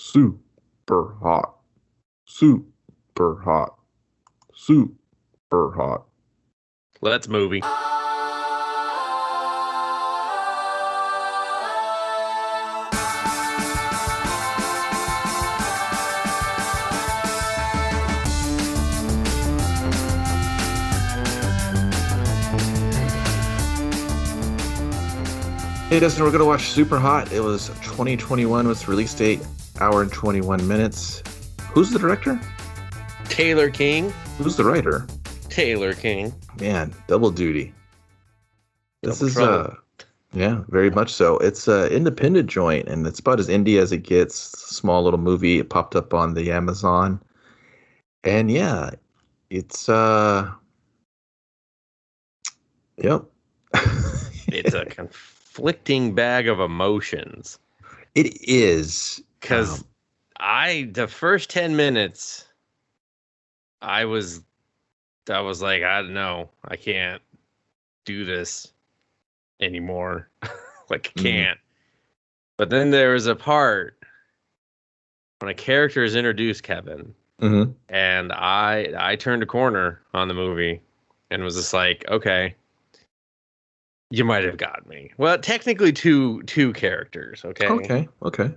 Super hot. Super hot. Super hot. Let's movie. Hey Dustin, we're gonna watch Super Hot. It was 2021 was the release date, hour and 21 minutes. Who's the director? Taylor King. Who's the writer? Taylor King. Man, double duty. This Double is trouble. yeah, very much so. It's a independent joint, and it's about as indie as it gets. Small little movie. It popped up on the Amazon, and yeah, it's yep. It's a conflicting bag of emotions. It is. Because the first 10 minutes, I was like, I don't know, I can't do this anymore. Like, I can't. But then there was a part when a character is introduced, Kevin, and I turned a corner on the movie and was just like, okay, you might have got me. Well, technically two characters, okay? Okay.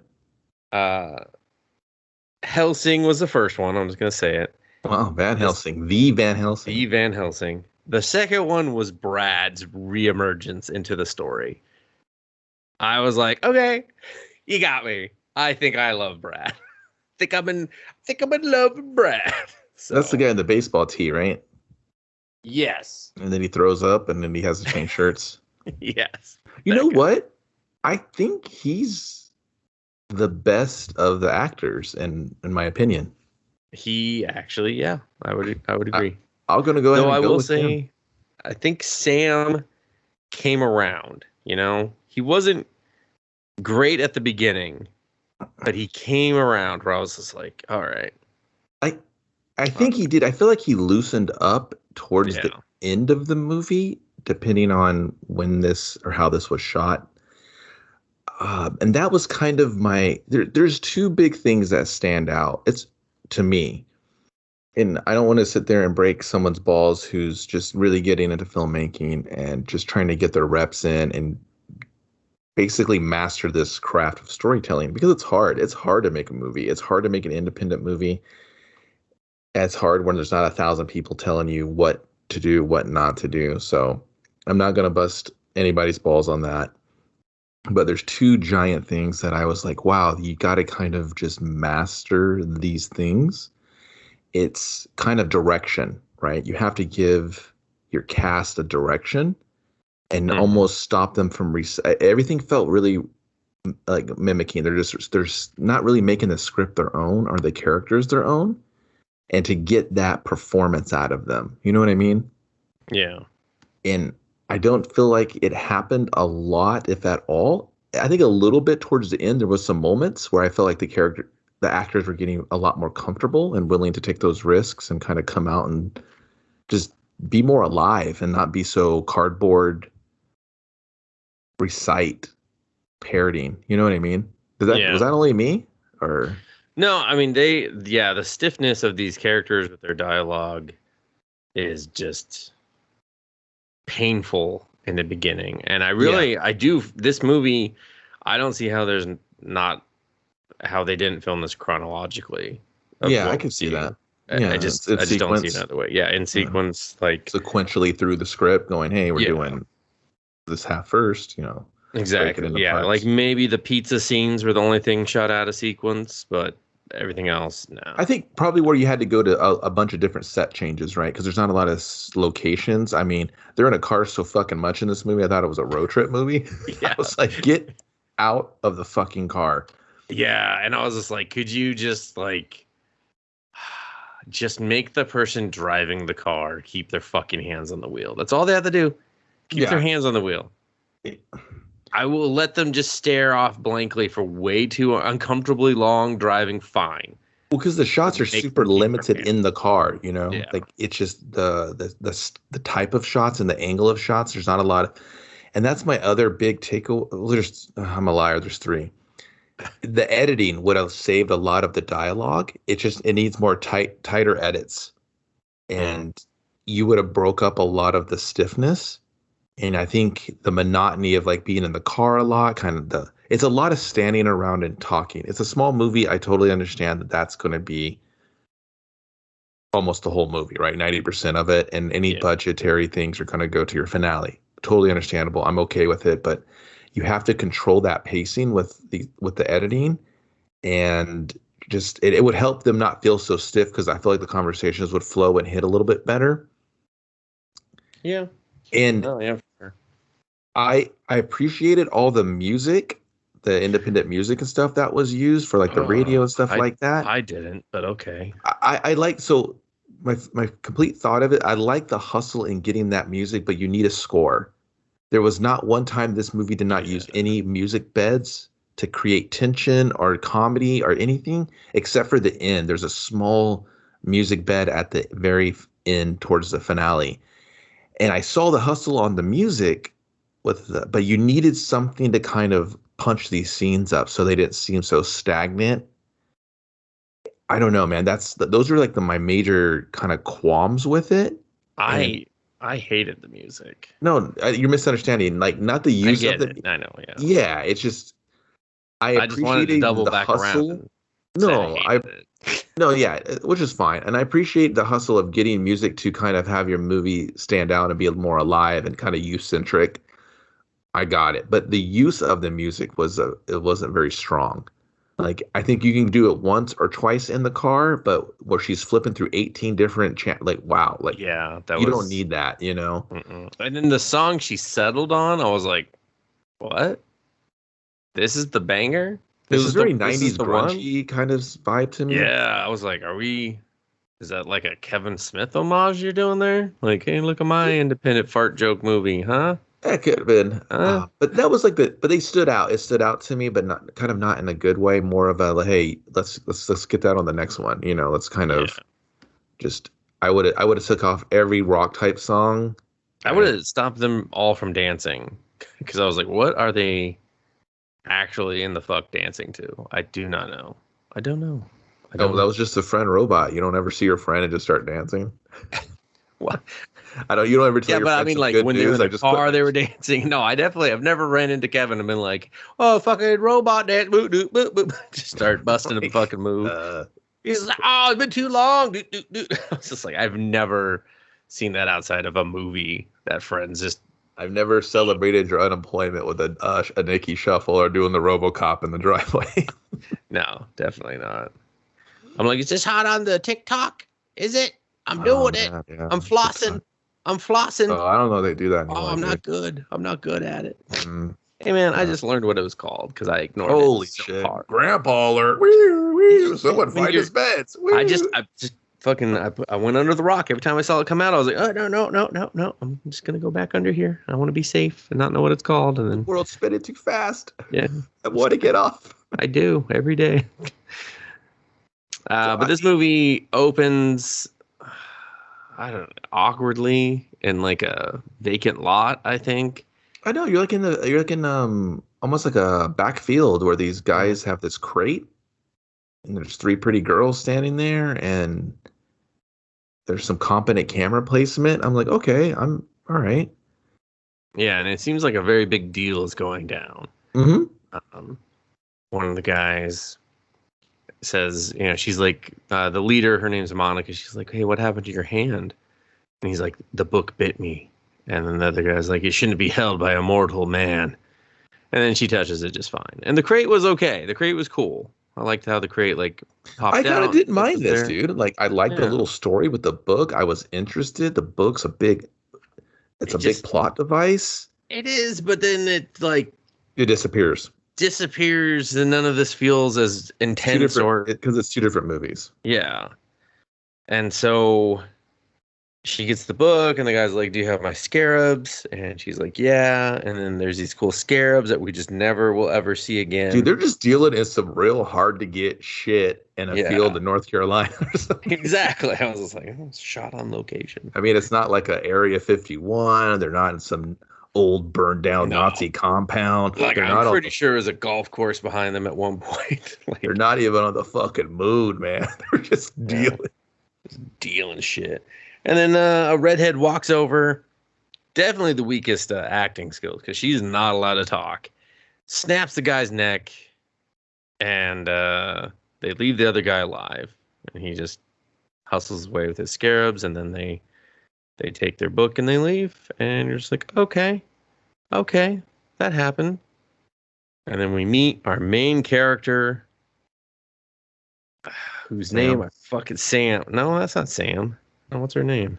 Helsing was the first one. I'm just going to say it. Wow, Van Helsing. The Van Helsing. The Van Helsing. The second one was Brad's reemergence into the story. I was like, okay, you got me. I think I love Brad. think I'm in love with Brad. So, that's the guy in the baseball tee, right? Yes. And then he throws up and then he has to change shirts. Yes. You know what? I think he's the best of the actors in my opinion. He actually, yeah, I would agree. I'm gonna go ahead. Though and I go will with say, him. I think Sam came around. You know, he wasn't great at the beginning, but he came around where I was just like, all right. I think he did. I feel like he loosened up towards the end of the movie, depending on when this or how this was shot. And that was kind of there's two big things that stand out. It's to me, and I don't want to sit there and break someone's balls who's just really getting into filmmaking and just trying to get their reps in and basically master this craft of storytelling, because it's hard. It's hard to make a movie. It's hard to make an independent movie. It's hard when there's not 1,000 people telling you what to do, what not to do. So I'm not going to bust anybody's balls on that. But there's two giant things that I was like, wow, you got to kind of just master these things. It's kind of direction, right? You have to give your cast a direction and almost stop them from everything felt really like mimicking. They're not really making the script their own or the characters their own, and to get that performance out of them. You know what I mean? Yeah. And I don't feel like it happened a lot, if at all. I think a little bit towards the end, there was some moments where I felt like the actors were getting a lot more comfortable and willing to take those risks and kind of come out and just be more alive and not be so cardboard recite parroting. You know what I mean? Was that only me or? No, I mean, the stiffness of these characters with their dialogue is just painful in the beginning. And this movie, I don't see how how they didn't film this chronologically. Yeah, I can see that. Yeah, I just don't see it another way. Yeah, in sequence, like sequentially through the script going, hey, we're doing this half first, Exactly. Yeah, parts. Like maybe the pizza scenes were the only thing shot out of sequence, but everything else, no. I think probably where you had to go to a bunch of different set changes, right? Because there's not a lot of locations. I mean, they're in a car so fucking much in this movie. I thought it was a road trip movie. Yeah. I was like, get out of the fucking car. Yeah, and I was just like, could you just make the person driving the car keep their fucking hands on the wheel? That's all they have to do. Keep their hands on the wheel. I will let them just stare off blankly for way too uncomfortably long driving. Fine. Well, because the shots are super limited in the car, like it's just the type of shots and the angle of shots. There's not a lot of, and that's my other big takeaway. I'm a liar. There's three. the editing would have saved a lot of the dialogue. It needs more tighter edits, and you would have broke up a lot of the stiffness. And I think the monotony of like being in the car a lot, it's a lot of standing around and talking. It's a small movie. I totally understand that that's going to be almost the whole movie, right? 90% of it, and any budgetary things are going to go to your finale. Totally understandable. I'm okay with it, but you have to control that pacing with the editing, and just it would help them not feel so stiff, because I feel like the conversations would flow and hit a little bit better. Yeah. And sure. I appreciated all the music, the independent music and stuff that was used for like the radio and stuff like that. I didn't, but okay. I like, so my complete thought of it, I like the hustle in getting that music, but you need a score. There was not one time this movie did not use any music beds to create tension or comedy or anything, except for the end. There's a small music bed at the very end towards the finale. And I saw the hustle on the music but you needed something to kind of punch these scenes up so they didn't seem so stagnant. I don't know, man. Those are like my major kind of qualms with it. I hated the music. No, you're misunderstanding. Like, not the use of it. I know, yeah. Yeah, it's just I just wanted to double back hustle. around. No, yeah, which is fine. And I appreciate the hustle of getting music to kind of have your movie stand out and be more alive and kind of youth-centric. I got it. But the use of the music it wasn't very strong. Like, I think you can do it once or twice in the car, but where she's flipping through 18 different wow, like, yeah, you don't need that, you know? And then the song she settled on, I was like, what? This is the banger? It was very 90s grungy kind of vibe to me. Yeah, I was like, is that like a Kevin Smith homage you're doing there? Like, hey, look at my independent fart joke movie, huh? That could have been. But that was like but they stood out. It stood out to me, but not in a good way. More of a, like, hey, let's get that on the next one. You know, let's kind of just, I would have took off every rock type song. I would have stopped them all from dancing, because I was like, what are they actually in the fuck dancing to? I do not know. I don't know. That was just a friend robot. You don't ever see your friend and just start dancing. What? You don't ever tell your friends. But I mean, like, when they were in the car, they were dancing. No, I've never ran into Kevin and been like, oh, fucking robot dance, boop, doop, boop, boop. Just start busting him fucking move. He's like, oh, it's been too long. Doot, doot, doot. I was just like, I've never seen that outside of a movie that friends just. I've never celebrated your unemployment with a Nikki Shuffle or doing the RoboCop in the driveway. No, definitely not. I'm like, is this hot on the TikTok? Is it? I'm doing it. Yeah. I'm flossing. Oh, I don't know they do that anymore. Oh, I'm not good. I'm not good at it. Hey, man, I just learned what it was called because I ignored it. Holy shit. Grandpa alert. Someone find his beds. I just fucking, I went under the rock. Every time I saw it come out, I was like, oh, no. I'm just going to go back under here. I want to be safe and not know what it's called. And then the world's spinning too fast. Yeah. I want to get off. I do every day. But this movie opens, I don't know, awkwardly in like a vacant lot, I think. I know you're like in almost like a backfield where these guys have this crate and there's three pretty girls standing there and there's some competent camera placement. I'm like, okay, I'm all right. Yeah, and it seems like a very big deal is going down. Mm-hmm. One of the guys says, she's like, the leader, her name's Monica. She's like, hey, what happened to your hand? And he's like, the book bit me. And then the other guy's like, it shouldn't be held by a mortal man. And then she touches it just fine. And the crate was okay. The crate was cool. I liked how the crate like popped out. I kind of didn't mind this, dude. Like, I liked the little story with the book. I was interested. The book's a big plot device. It is, but then it disappears and none of this feels as intense because it's two different movies. Yeah. And so she gets the book and the guy's like, do you have my scarabs? And she's like, yeah. And then there's these cool scarabs that we just never will ever see again. Dude, they're just dealing in some real hard to get shit in a field in North Carolina or something. Exactly. I was just like, shot on location. I mean, it's not like a Area 51. They're not in some old burned down Nazi compound. Like, I'm pretty sure there's a golf course behind them at one point. Like, they're not even on the fucking mood, man. They're just dealing shit. And then a redhead walks over. Definitely the weakest acting skills because she's not allowed to talk. Snaps the guy's neck, and they leave the other guy alive. And he just hustles away with his scarabs, and then they take their book and they leave. And you're just like, okay, that happened. And then we meet our main character, whose name I fucking Sam. No, that's not Sam. No, what's her name?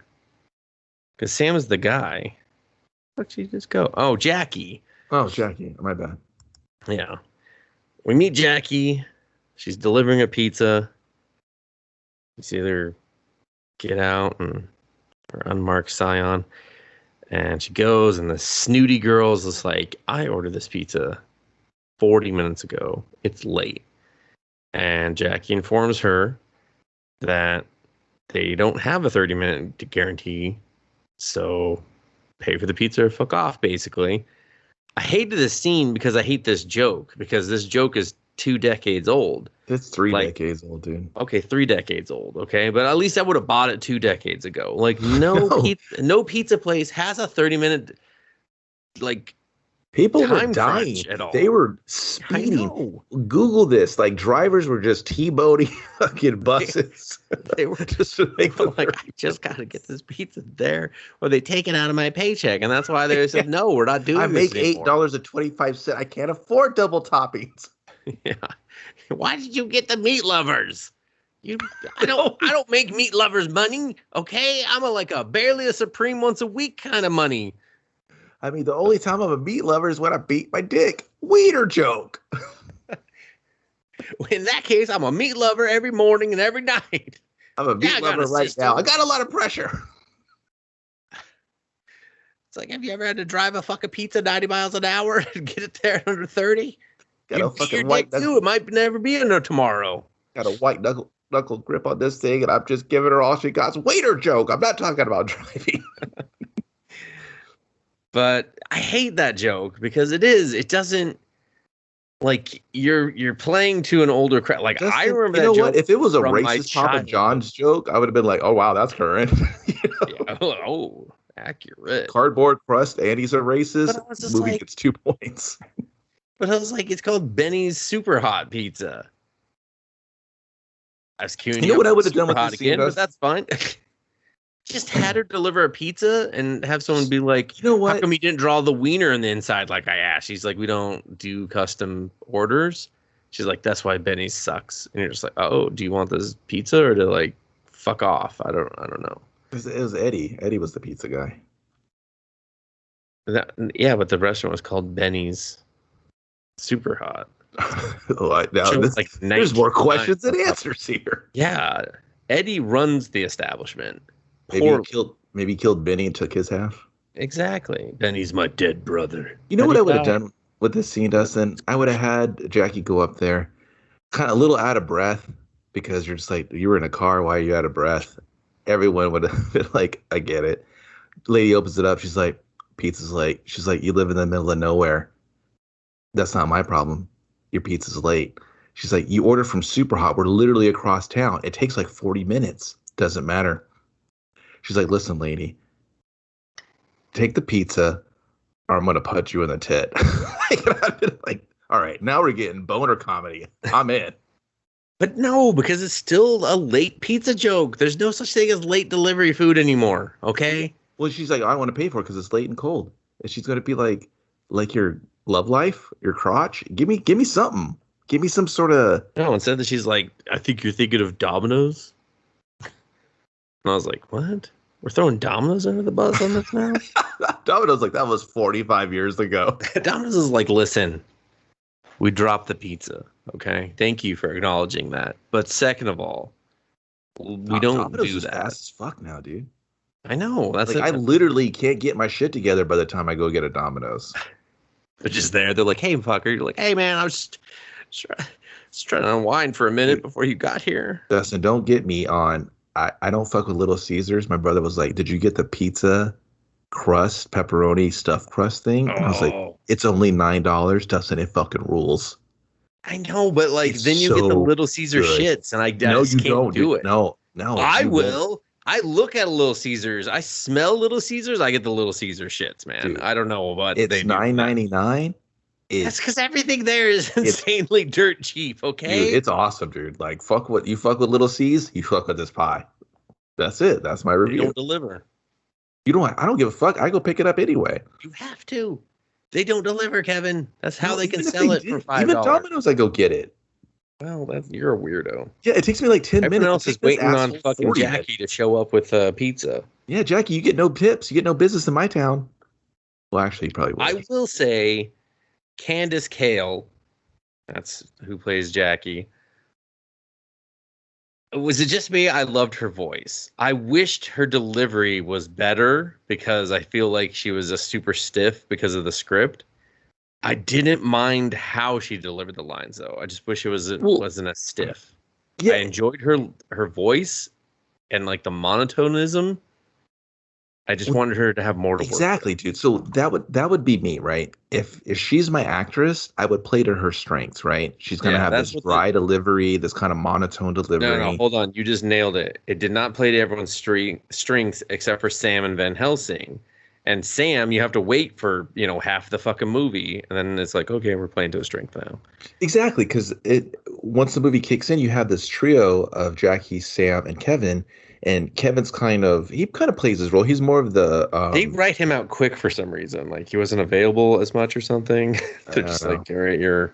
Because Sam is the guy. Where'd she just go? Oh, Jackie. Oh, Jackie. My bad. Yeah. We meet Jackie. She's delivering a pizza. You see her get out and her unmarked Scion. And she goes, and the snooty girl's just like, I ordered this pizza 40 minutes ago. It's late. And Jackie informs her that they don't have a 30-minute guarantee, so pay for the pizza or fuck off, basically. I hated this scene because I hate this joke, because this joke is 2 decades old. It's 3 decades old, dude. Okay, 3 decades old, okay? But at least I would have bought it 2 decades ago. Like, no pizza place has a 30-minute, like, people were dying. At all. They were speeding. Google this. Like, drivers were just T-boating fucking buses. They were just like, I just got to get this pizza there, or they take it out of my paycheck. And that's why they said, no, we're not doing I this make $8.25. I can't afford double toppings. Yeah. Why did you get the meat lovers? I don't make meat lovers money. Okay. I'm barely a Supreme once a week kind of money. I mean, the only time I'm a meat lover is when I beat my dick. Wiener joke. In that case, I'm a meat lover every morning and every night. I'm a meat lover right now. I got a lot of pressure. It's like, have you ever had to drive a fucking pizza 90 miles an hour and get it there under 30? Got a fucking white knuckle. It might never be in there tomorrow. Got a white knuckle grip on this thing, and I'm just giving her all she got. Waiter joke. I'm not talking about driving. But I hate that joke because it doesn't, like, you're playing to an older crowd. Like, Dustin, I remember that joke. What? If it was a racist Papa John's joke, I would have been like, oh, wow, that's current. Yeah, oh, accurate. Cardboard crust, and he's a racist. Movie gets 2 points. But I was like, it's called Benny's Superhot Pizza. I was queuing. You know what I would have done with this again, but that's fine. Just had her deliver a pizza and have someone be like, you know what? How come you didn't draw the wiener in the inside like I asked? She's like, we don't do custom orders. She's like, that's why Benny's sucks. And you're just like, oh, do you want this pizza or to like fuck off? I don't know. It was Eddie. Eddie was the pizza guy. Yeah, but the restaurant was called Benny's Superhot. There's more questions than answers here. Yeah, Eddie runs the establishment. Maybe he killed Benny and took his half. Exactly. Benny's my dead brother. You know what I would have done with this scene, Dustin? I would have had Jackie go up there, kind of a little out of breath, because you're just like, you were in a car. Why are you out of breath? Everyone would have been like, I get it. Lady opens it up. She's like, pizza's late. She's like, you live in the middle of nowhere. That's not my problem. Your pizza's late. She's like, you ordered from Superhot. We're literally across town. It takes like 40 minutes. Doesn't matter. She's like, listen, lady, take the pizza or I'm going to punch you in the tit. I've been like, all right, now we're getting boner comedy. I'm in. But no, because it's still a late pizza joke. There's no such thing as late delivery food anymore. Okay. Well, she's like, I want to pay for it because it's late and cold. And she's going to be like your love life, your crotch. Give me something. Give me some sort of. No, instead that she's like, I think you're thinking of Domino's. And I was like, what? We're throwing Domino's under the bus on this now? Domino's like, that was 45 years ago. Domino's is like, listen, we dropped the pizza. Okay. Thank you for acknowledging that. But second of all, we don't Domino's do that. Fast as fuck now, dude. I know. That's like, I literally can't get my shit together by the time I go get a Domino's. They're just there. They're like, hey, fucker. You're like, hey, man, I was just trying to unwind for a minute before you got here. Dustin, don't get me on. I don't fuck with Little Caesars. My brother was like, did you get the pizza crust, pepperoni stuffed crust thing. And I was like, Oh, it's only $9, Dustin. It fucking rules. I know, but like It's then you get the so Little Caesar good. shits, and I No, just you can't don't, do dude. it. No, no, I you won't, will. I look at a Little Caesars. I smell Little Caesars. I get the Little Caesar shits, man. dude. I don't know what they It's do to that. $9.99. That's It's because everything there is it's insanely dirt cheap. dude, Okay, it's awesome, dude. Like fuck what you fuck with Little C's, you fuck with this pie. That's it. That's my they review. don't deliver. You don't. I don't give a fuck. I go pick it up anyway. You have to. They don't deliver, Kevin. That's how No, they can even if they sell it for did, even $5. Domino's, I go get it. Well, you're a weirdo. Yeah, it takes me like 10 Everyone minutes. else It is takes this waiting on asshole fucking 40 Jackie minutes. to show up with pizza. Yeah, Jackie, you get no tips. You get no business in my town. Well, actually, you probably would. I will say, Candace Kale, that's who plays Jackie. Was it just me? I loved her voice. I wished her delivery was better because I feel like she was a super stiff because of the script. I didn't mind how she delivered the lines though. I just wish it wasn't as stiff. Yeah, I enjoyed her voice and like the monotonism. I just wanted her to have more to work exactly, with. dude. So that would be me, right? If she's my actress, I would play to her strengths, right? She's gonna Yeah, have that's this what dry delivery, this kind of monotone delivery. no, hold on. You just nailed it. It did not play to everyone's strengths except for Sam and Van Helsing. And Sam, you have to wait for, half the fucking movie. And then it's like, okay, we're playing to a strength now. Exactly, because once the movie kicks in, you have this trio of Jackie, Sam, and Kevin. And Kevin's he kind of plays his role. He's more of the They write him out quick for some reason. Like he wasn't available as much or something. They're just like, all right,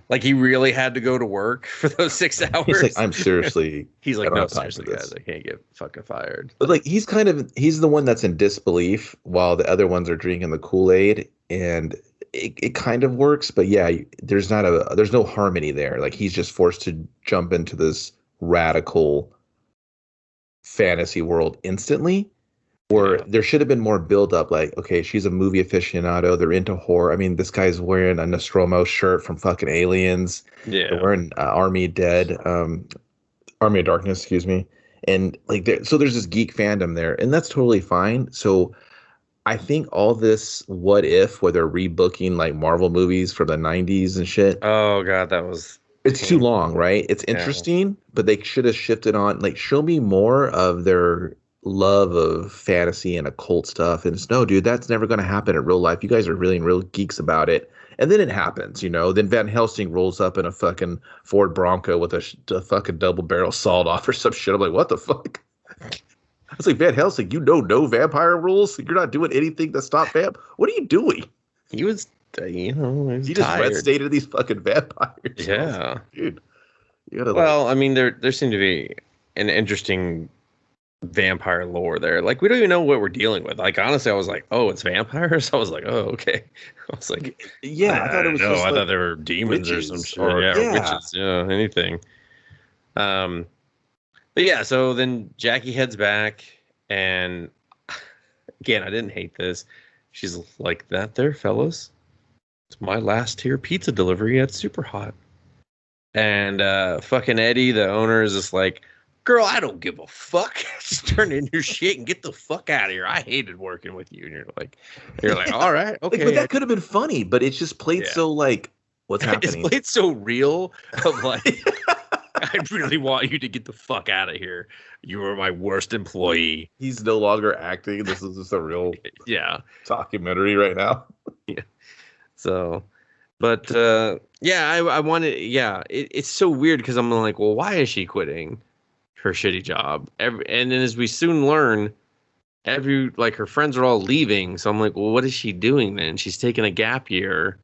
like he really had to go to work for those 6 hours. He's like, I'm seriously. He's I like, don't no, have time seriously, for this. guys, I can't get fucking fired. But like he's the one that's in disbelief while the other ones are drinking the Kool-Aid, and it kind of works, but yeah, there's no harmony there. Like he's just forced to jump into this radical fantasy world instantly. Or there should have been more build up. Like, okay, she's a movie aficionado. They're into horror. I mean, this guy's wearing a Nostromo shirt from fucking Aliens. Yeah, they're wearing Army of Darkness, excuse me. And like, so there's this geek fandom there, and that's totally fine. So I think all this what if, where they're rebooking like Marvel movies from the 90s and shit. Oh god, It's too long, right? It's interesting, but they should have shifted on. Like, show me more of their love of fantasy and occult stuff. And it's no, dude, that's never going to happen in real life. You guys are really real geeks about it. And then it happens, Then Van Helsing rolls up in a fucking Ford Bronco with a fucking double barrel sawed off or some shit. I'm like, what the fuck? I was like, Van Helsing, no vampire rules? You're not doing anything to stop vamp? What are you doing? he was, he was You just tired. red stated these fucking vampires. Yeah, like, dude. You gotta, well, I mean, there seemed to be an interesting vampire lore there. Like, we don't even know what we're dealing with. Like, honestly, I was like, oh, it's vampires. I was like, oh, okay. I was like, yeah, I thought it was just I like thought they were demons or some shit. Or witches. Yeah, anything. But yeah, so then Jackie heads back, and again, I didn't hate this. She's like, that there, fellas, it's my last tier pizza delivery at Superhot. And fucking Eddie, the owner, is just like, girl, I don't give a fuck. Just turn in your shit and get the fuck out of here. I hated working with you. And you're like, all right, okay. But that could have been funny, but it's just played so like, what's happening? It's played so real of like, I really want you to get the fuck out of here. You are my worst employee. He's no longer acting. This is just a real documentary right now. Yeah. So, but I wanted, it's so weird because I'm like, well, why is she quitting her shitty job? And then as we soon learn, her friends are all leaving. So I'm like, well, what is she doing then? She's taking a gap year,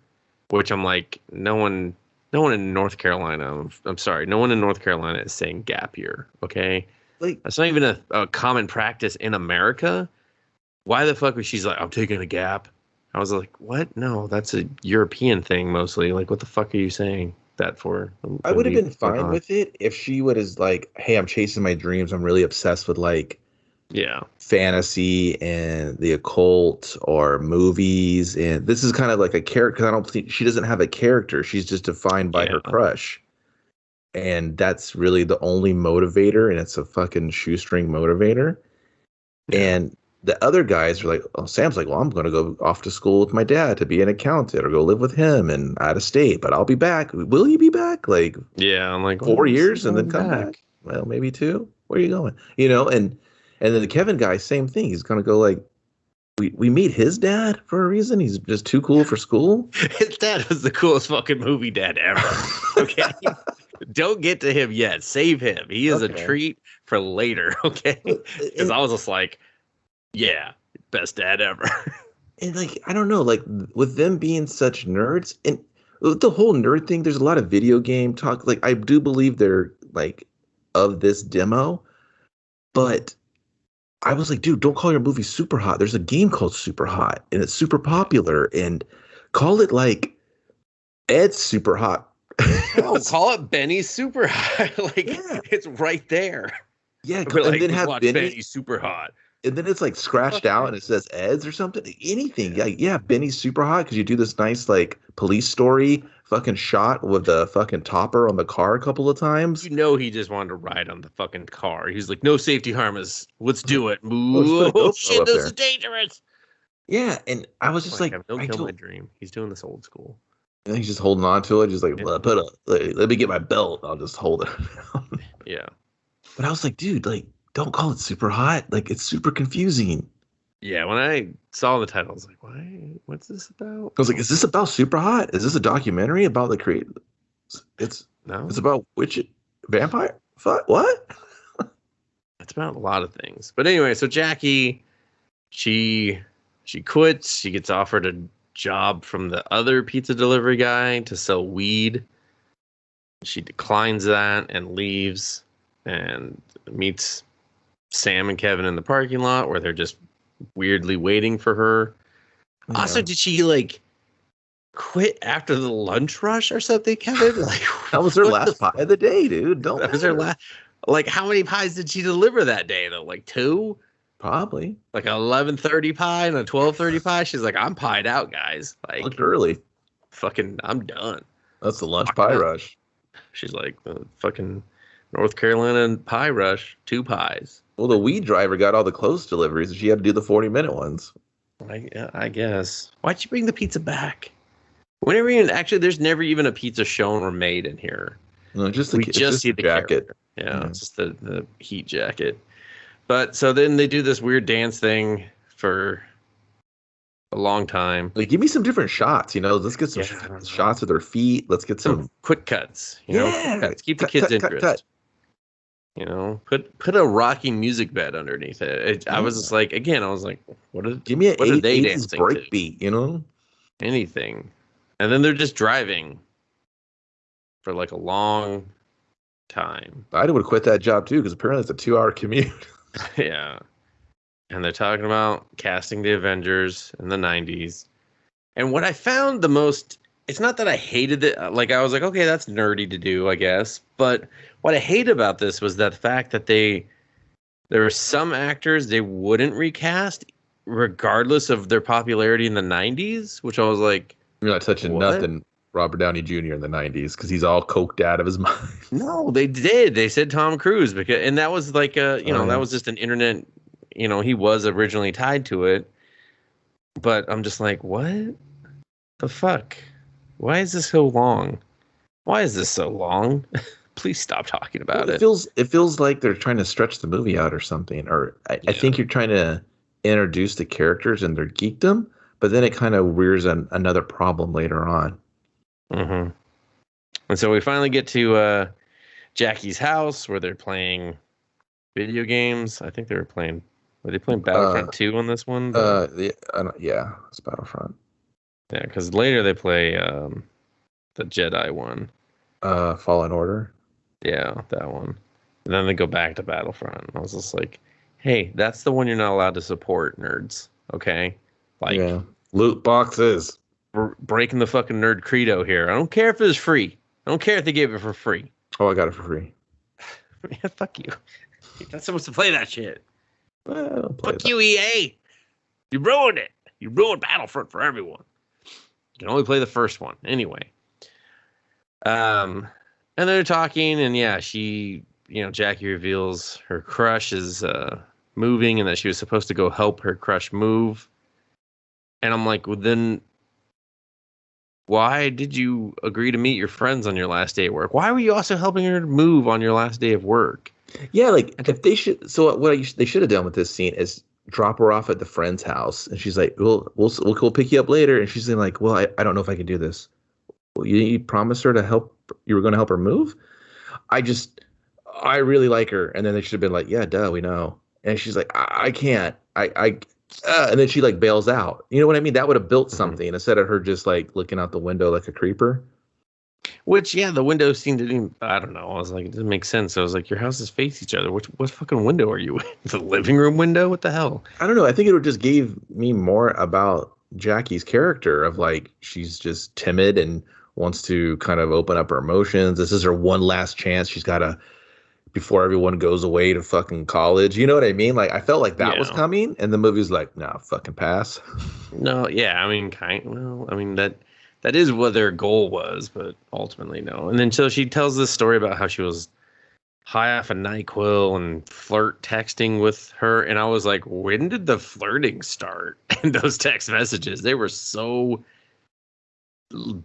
which I'm like, no one in North Carolina, I'm sorry, no one in North Carolina is saying gap year, okay? Like, that's not even a common practice in America. Why the fuck was she's like, I'm taking a gap? I was like, what? No, that's a European thing mostly. Like, what the fuck are you saying that for? I would have been fine with it if she would have like, hey, I'm chasing my dreams. I'm really obsessed with like fantasy and the occult or movies. And this is kind of like a character, because I don't think she doesn't have a character. She's just defined by her crush. And that's really the only motivator. And it's a fucking shoestring motivator. Yeah. And the other guys are like, oh, Sam's like, well, I'm going to go off to school with my dad to be an accountant or go live with him and out of state, but I'll be back. Will you be back? Like, yeah, I'm like 4 years and then come back? Well, maybe 2. Where are you going? And then the Kevin guy, same thing. He's going to go like, we meet his dad for a reason. He's just too cool for school. His dad was the coolest fucking movie dad ever. Okay. Don't get to him yet. Save him. He is a treat for later. Okay. Because I was just like, yeah, best dad ever. And like, I don't know, like with them being such nerds and the whole nerd thing, there's a lot of video game talk. Like, I do believe they're like of this demo, but I was like, dude, don't call your movie Superhot. There's a game called Superhot and it's super popular, and call it like Ed's Superhot. No, call it Benny's Superhot. Like, it's right there. Yeah, and like, then have Benny's Superhot. And then it's like scratched out and it says Ed's or something. Anything. Yeah, Benny's Superhot, because you do this nice like police story fucking shot with the fucking topper on the car a couple of times. You know, he just wanted to ride on the fucking car. He's like, no safety harness. Let's do it. Oh shit, this is dangerous. Yeah, and I was just like, don't kill my dream. He's doing this old school. And he's just holding on to it, just like, let me get my belt. I'll just hold it. Yeah. But I was like, dude, like, don't call it Superhot. Like, it's super confusing. Yeah, when I saw the title, I was like, why? What's this about? I was like, is this about Superhot? Is this a documentary about the create? It's about witch vampire? What? It's about a lot of things. But anyway, so Jackie, she quits. She gets offered a job from the other pizza delivery guy to sell weed. She declines that and leaves and meets Sam and Kevin in the parking lot where they're just weirdly waiting for her. Yeah. Also, did she like quit after the lunch rush or something, Kevin? Like, that was her last pie of the day, dude. That was her last. Like, how many pies did she deliver that day though? Like 2? Probably. Like 11:30 pie and a 12:30 pie. She's like, I'm pied out, guys. Like, looked early. Fucking, I'm done. That's the lunch pie rush. She's like, the fucking North Carolina pie rush, 2 pies. Well, the weed driver got all the close deliveries, and she had to do the 40-minute ones. I guess. Why'd you bring the pizza back? There's never even a pizza shown or made in here. No, we just see the jacket. Yeah, it's just the heat jacket. But so then they do this weird dance thing for a long time. Like, give me some different shots, Let's get some shots of their feet. Let's get some quick cuts. Quick cuts. Keep the kids' interest. Cut. Put a rocking music bed underneath it. I was just like, give me an 80s break beat, Anything. And then they're just driving for like a long time. I would quit that job too, because apparently it's a 2-hour commute. Yeah. And they're talking about casting the Avengers in the 90s. And what I found the most, it's not that I hated it. Like, I was like, okay, that's nerdy to do, I guess. But what I hate about this was that fact that there were some actors they wouldn't recast regardless of their popularity in the 90s, which I was like, you're not touching nothing Robert Downey Jr. in the 90s because he's all coked out of his mind. No, they did. They said Tom Cruise, and that was like that was just an internet, he was originally tied to it. But I'm just like, what the fuck? Why is this so long? Please stop talking about it. It feels like they're trying to stretch the movie out or something. Or I think you're trying to introduce the characters and their geekdom, but then it kind of rears another problem later on. Mm-hmm. And so we finally get to Jackie's house where they're playing video games. I think were they playing Battlefront 2 on this one? Yeah, it's Battlefront. Yeah, because later they play the Jedi one. Fallen Order. Yeah, that one. And then they go back to Battlefront. I was just like, hey, that's the one you're not allowed to support, nerds. Okay? Like, loot boxes. We're breaking the fucking nerd credo here. I don't care if it was free. I don't care if they gave it for free. Oh, I got it for free. Yeah, fuck you. You're not supposed to play that shit. Well, fuck you, EA. You ruined it. You ruined Battlefront for everyone. You can only play the first one. Anyway. And they're talking, and she, Jackie reveals her crush is moving and that she was supposed to go help her crush move. And I'm like, well, then why did you agree to meet your friends on your last day at work? Why were you also helping her move on your last day of work? Yeah, like if they should. So they should have done with this scene is drop her off at the friend's house, and she's like, "We'll pick you up later." And she's like, "Well, I don't know if I can do this." Well, you promised her to help. You were going to help her move. I really like her. And then they should have been like, "Yeah, duh, we know." And she's like, "I can't. And then she like bails out. You know what I mean? That would have built something instead of her just like looking out the window like a creeper. Which, yeah, the window scene didn't even, I don't know. I was like, it doesn't make sense. I was like, your houses face each other. What fucking window are you in? The living room window? What the hell? I don't know. I think it would just gave me more about Jackie's character of like, she's just timid and wants to kind of open up her emotions. This is her one last chance. She's got to, before everyone goes away to fucking college. You know what I mean? Like, I felt like that was coming, and the movie's like, nah, fucking pass. No, yeah, I mean, that is what their goal was, but ultimately no. And then so she tells this story about how she was high off a NyQuil and flirt texting with her, and I was like, when did the flirting start in those text messages? They were so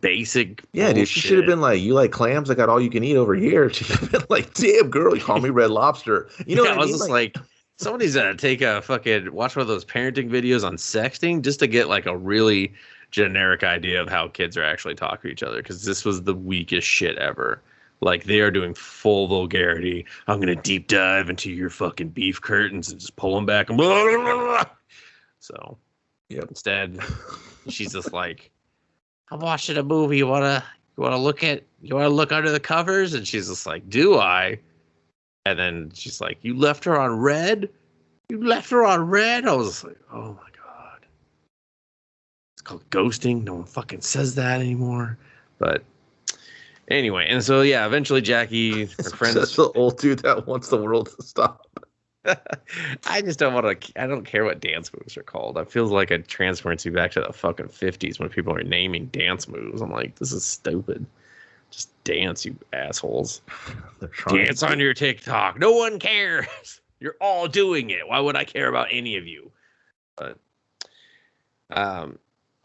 basic. Yeah, bullshit. dude, she should have been like, "You like clams? I got all you can eat over here." She should have been like, "Damn, girl, you call me Red Lobster." You know what I mean? I was just like somebody's gonna take a fucking watch one of those parenting videos on sexting just to get like a really generic idea of how kids are actually talking to each other, because this was the weakest shit ever. Like, they are doing full vulgarity. I'm gonna deep dive into your fucking beef curtains and just pull them back and blah, blah, blah. So instead she's just like, I'm watching a movie, you wanna look under the covers? And she's just like, do I? And then she's like, you left her on red? I was just like, oh my God. It's called ghosting. No one fucking says that anymore. But anyway, and so yeah, eventually Jackie, her friend, that's the old dude that wants the world to stop. I just don't want to. I don't care what dance moves are called. I feel like a transparency back to the fucking 50s when people are naming dance moves. I'm like, this is stupid. Just dance, you assholes. Dance on your TikTok. No one cares. You're all doing it. Why would I care about any of you? But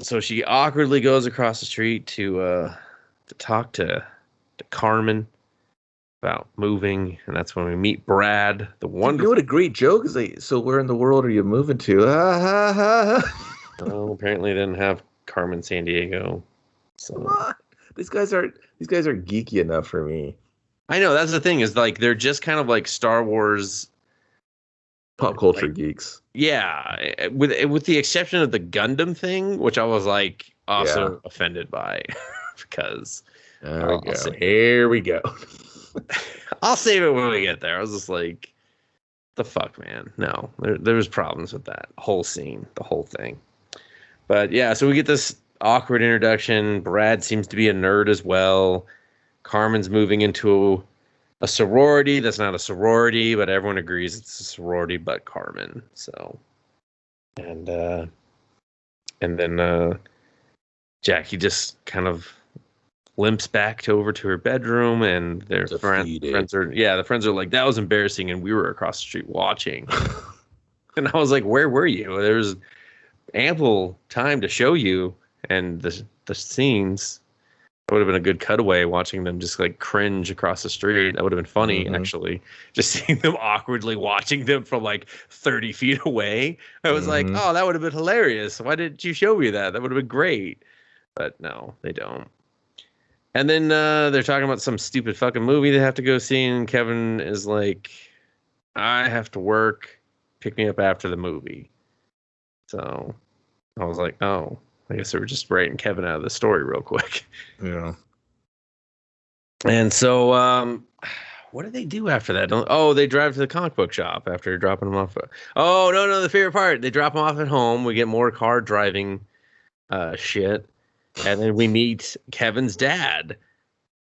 so she awkwardly goes across the street to talk to Carmen about moving, and that's when we meet Brad, the wonderful. You know what a great joke is? Like, so where in the world are you moving to? Well, apparently they didn't have Carmen San Diego. So come on. These guys are geeky enough for me. I know, that's the thing, is like they're just kind of like Star Wars pop culture geeks. Yeah, with the exception of the Gundam thing, which I was like also offended by because Here we go. I'll save it when we get there. I was just like, the fuck, man. No, there was problems with that whole scene, the whole thing. But yeah, so we get this awkward introduction. Brad seems to be a nerd as well. Carmen's moving into a sorority that's not a sorority, but everyone agrees it's a sorority but Carmen. So, and then Jackie just kind of limps back over to her bedroom, and their friends are like, that was embarrassing, and we were across the street watching. And I was like, where were you? There was ample time to show you, and the scenes. That would have been a good cutaway, watching them just like cringe across the street. That would have been funny, actually. Just seeing them awkwardly watching them from like 30 feet away. I was like, oh, that would have been hilarious. Why didn't you show me that? That would have been great. But no, they don't. And then they're talking about some stupid fucking movie they have to go see, and Kevin is like, I have to work. Pick me up after the movie. So I was like, oh, I guess they were just writing Kevin out of the story real quick. Yeah. And so what do they do after that? They drive to the comic book shop after dropping them off. Oh, no, the favorite part. They drop them off at home. We get more car driving shit. And then we meet Kevin's dad.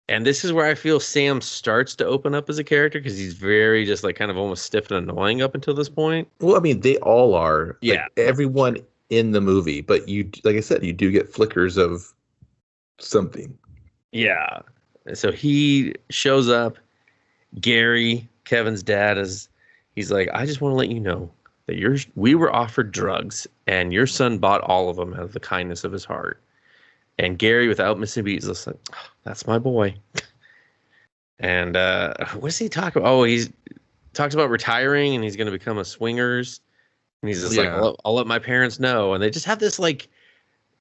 And this is where I feel Sam starts to open up as a character, because he's very just like kind of almost stiff and annoying up until this point. Well, I mean, they all are. Yeah. Like, everyone in the movie. But you, like I said, you do get flickers of something. Yeah. So he shows up. Gary, Kevin's dad, he's like, I just want to let you know, that we were offered drugs, and your son bought all of them out of the kindness of his heart. And Gary, without missing a beat, is just like, oh, that's my boy. And what does he talk about? Oh, he's talks about retiring, and he's going to become a swingers. And he's just like, I'll let my parents know. And they just have this like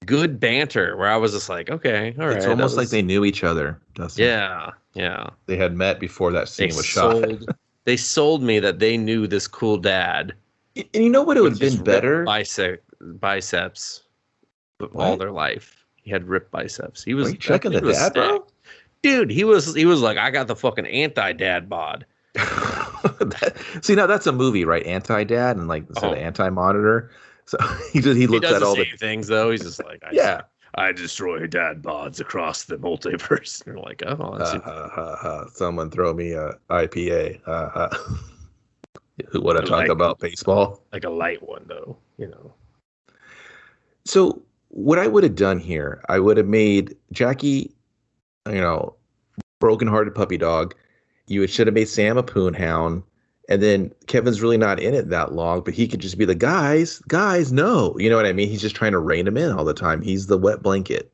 good banter where I was just like, okay, all right. It's almost like they knew each other, Dustin. Yeah. They had met before that scene was shot. They sold me that they knew this cool dad. And you know what? It would have been better. Biceps all their life. He had ripped biceps. He was checking the dad, bro? Dude, he was like, I got the fucking anti-dad bod. See, now that's a movie, right? Anti-dad and like instead of anti-monitor. So he looks at all the same things though. He's just like, I destroy dad bods across the multiverse. And you're like, oh, someone throw me a IPA. Who would I talk about baseball? Like a light one though, you know. So what I would have done here, I would have made Jackie, you know, broken-hearted puppy dog. You should have made Sam a poonhound, and then Kevin's really not in it that long, but he could just be the guys, no. You know what I mean? He's just trying to rein him in all the time. He's the wet blanket.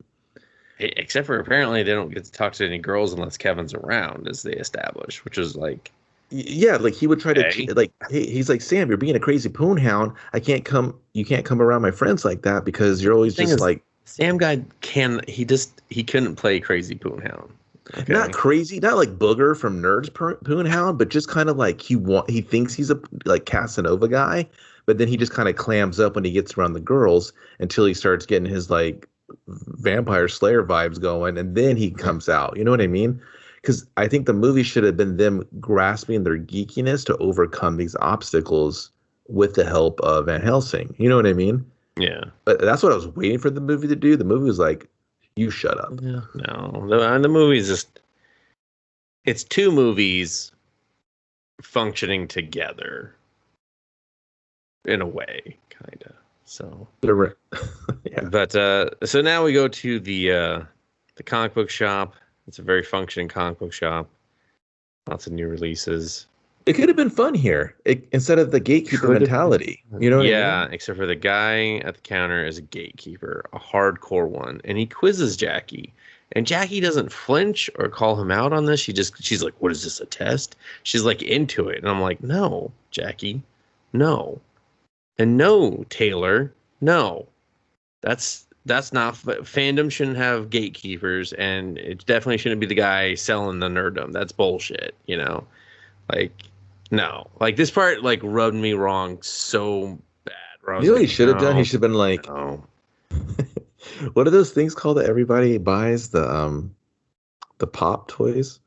Except for apparently they don't get to talk to any girls unless Kevin's around, as they establish, which is like... Yeah, like he would try to like he's like, Sam, you're being a crazy poonhound. You can't come around my friends like that because you're always just like Sam guy he couldn't play crazy poonhound. Okay. Not crazy, not like Booger from Nerds Poonhound, but just kind of like he thinks he's a like Casanova guy, but then he just kind of clams up when he gets around the girls until he starts getting his like vampire slayer vibes going, and then he comes out. You know what I mean? Because I think the movie should have been them grasping their geekiness to overcome these obstacles with the help of Van Helsing. You know what I mean? Yeah. But that's what I was waiting for the movie to do. The movie was like, you shut up. Yeah. No, the movie is just... It's two movies functioning together in a way, kind of. So... yeah. But, so now we go to the comic book shop. It's a very functioning comic book shop. Lots of new releases. It could have been fun here instead of the gatekeeper mentality. You know what I mean? Except for the guy at the counter is a gatekeeper, a hardcore one. And he quizzes Jackie. And Jackie doesn't flinch or call him out on this. She's like, what is this, a test? She's like into it. And I'm like, no, Jackie, no. And no, Taylor, no. That's not... Fandom shouldn't have gatekeepers, and it definitely shouldn't be the guy selling the nerddom. That's bullshit, you know? Like, no. Like, this part, like, rubbed me wrong so bad. You know what he should have done? He should have been like... No. What are those things called that everybody buys? The pop toys?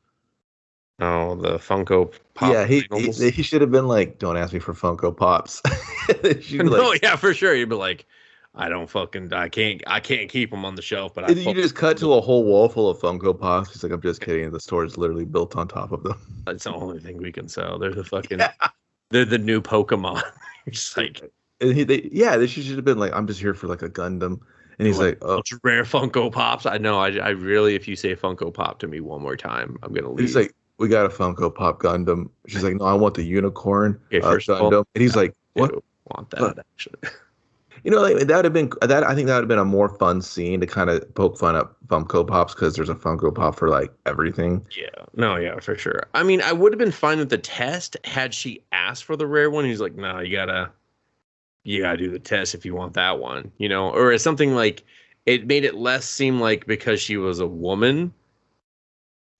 Oh, the Funko Pop. Yeah, he should have been like, don't ask me for Funko Pops. Yeah, for sure. You'd be like... I can't keep them on the shelf, but you just cut to a whole wall full of Funko Pops. He's like, I'm just kidding. The store is literally built on top of them. That's the only thing we can sell. They're the fucking, they're the new Pokemon. Just like, and they should have been like, I'm just here for like a Gundam. And he's like, oh, rare Funko Pops. I know. I really, if you say Funko Pop to me one more time, I'm gonna leave. He's like, we got a Funko Pop Gundam. She's like, no, I want the unicorn first Gundam. All, and he's like, what? I want that actually. You know, like, that would have been that. I think that would have been a more fun scene to kind of poke fun at Funko Pops because there's a Funko Pop for like everything. Yeah, no, yeah, for sure. I mean, I would have been fine with the test had she asked for the rare one. He's like, no, you gotta do the test if you want that one, you know, or it's something like it made it less seem like because she was a woman,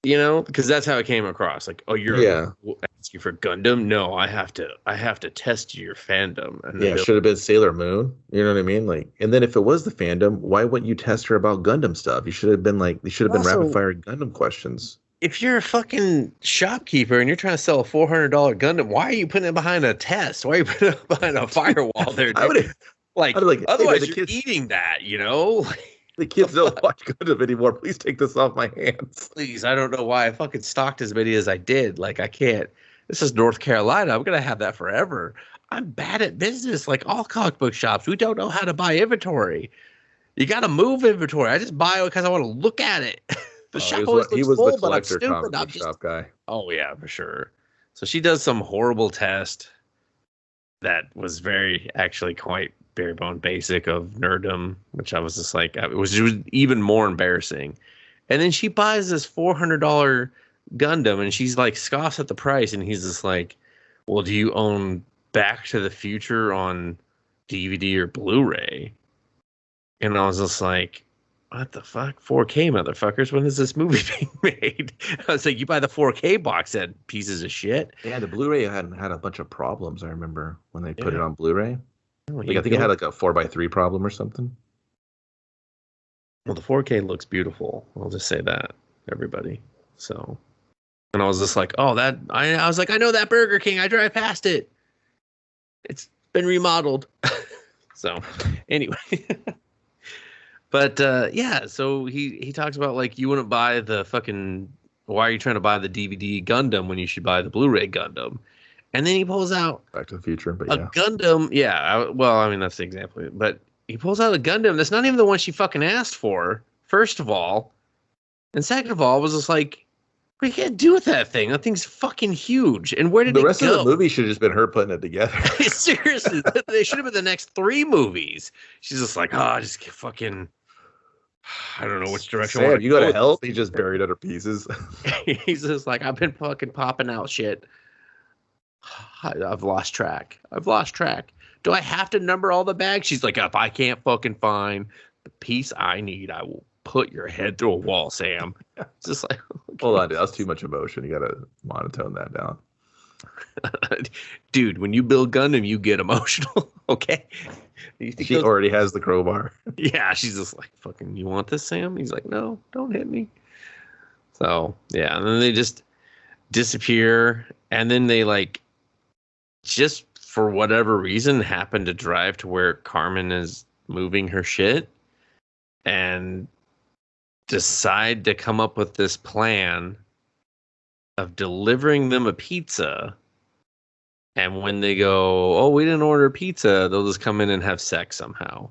you know, because that's how it came across. Like, oh, ask you for Gundam? No, I have to test your fandom. And yeah, should have been Sailor Moon. You know what I mean? Like, and then if it was the fandom, why wouldn't you test her about Gundam stuff? You should have been like, they should have been rapid fire Gundam questions. If you're a fucking shopkeeper and you're trying to sell a $400 Gundam, why are you putting it behind a test? Why are you putting it behind a firewall there? Otherwise you're eating that, you know? The kids don't watch Gundam anymore. Please take this off my hands. Please, I don't know why I fucking stocked as many as I did. Like, I can't. This is North Carolina. I'm going to have that forever. I'm bad at business, like all comic book shops. We don't know how to buy inventory. You got to move inventory. I just buy it because I want to look at it. The shop always looks full, the collector comic book shop guy. Oh, yeah, for sure. So she does some horrible test. that was actually quite bare bone basic of nerdom, which I was just like, it was even more embarrassing. And then she buys this $400 Gundam, and she's like scoffs at the price, and he's just like, well, do you own Back to the Future on DVD or Blu-ray? And I was just like, what the fuck? 4K, motherfuckers. When is this movie being made? I was like, you buy the 4K box set, pieces of shit. Yeah, the Blu-ray had a bunch of problems, I remember, when they put it on Blu-ray. Oh, I think it had like a 4:3 problem or something. Well, the 4K looks beautiful. I'll just say that, everybody. So, and I was just like, oh, I was like, I know that Burger King. I drive past it. It's been remodeled. So, anyway. But yeah, so he talks about like you wouldn't buy the fucking, why are you trying to buy the DVD Gundam when you should buy the Blu-ray Gundam? And then he pulls out Back to the Future, but a Gundam. Yeah, well, I mean that's the example, but he pulls out a Gundam that's not even the one she fucking asked for. First of all, and second of all, was just like, what do you do with that thing? That thing's fucking huge. And where did the it rest go? of the movie should have just been her putting it together? Seriously, they should have been the next 3 movies. She's just like, oh, just fucking. I don't know which direction. Sam, you gotta help. He just buried other pieces. He's just like, I've been fucking popping out shit. I've lost track. Do I have to number all the bags? She's like, if I can't fucking find the piece I need, I will put your head through a wall, Sam. It's just like, okay. Hold on, dude. That was too much emotion. You gotta monotone that down. Dude, when you build Gundam, you get emotional. Okay. She already has the crowbar. Yeah, she's just like, fucking, you want this, Sam? He's like, no, don't hit me. So, yeah, and then they just disappear, and then they, like, just for whatever reason, happen to drive to where Carmen is moving her shit, and decide to come up with this plan of delivering them a pizza. And when they go, oh, we didn't order pizza, they'll just come in and have sex somehow.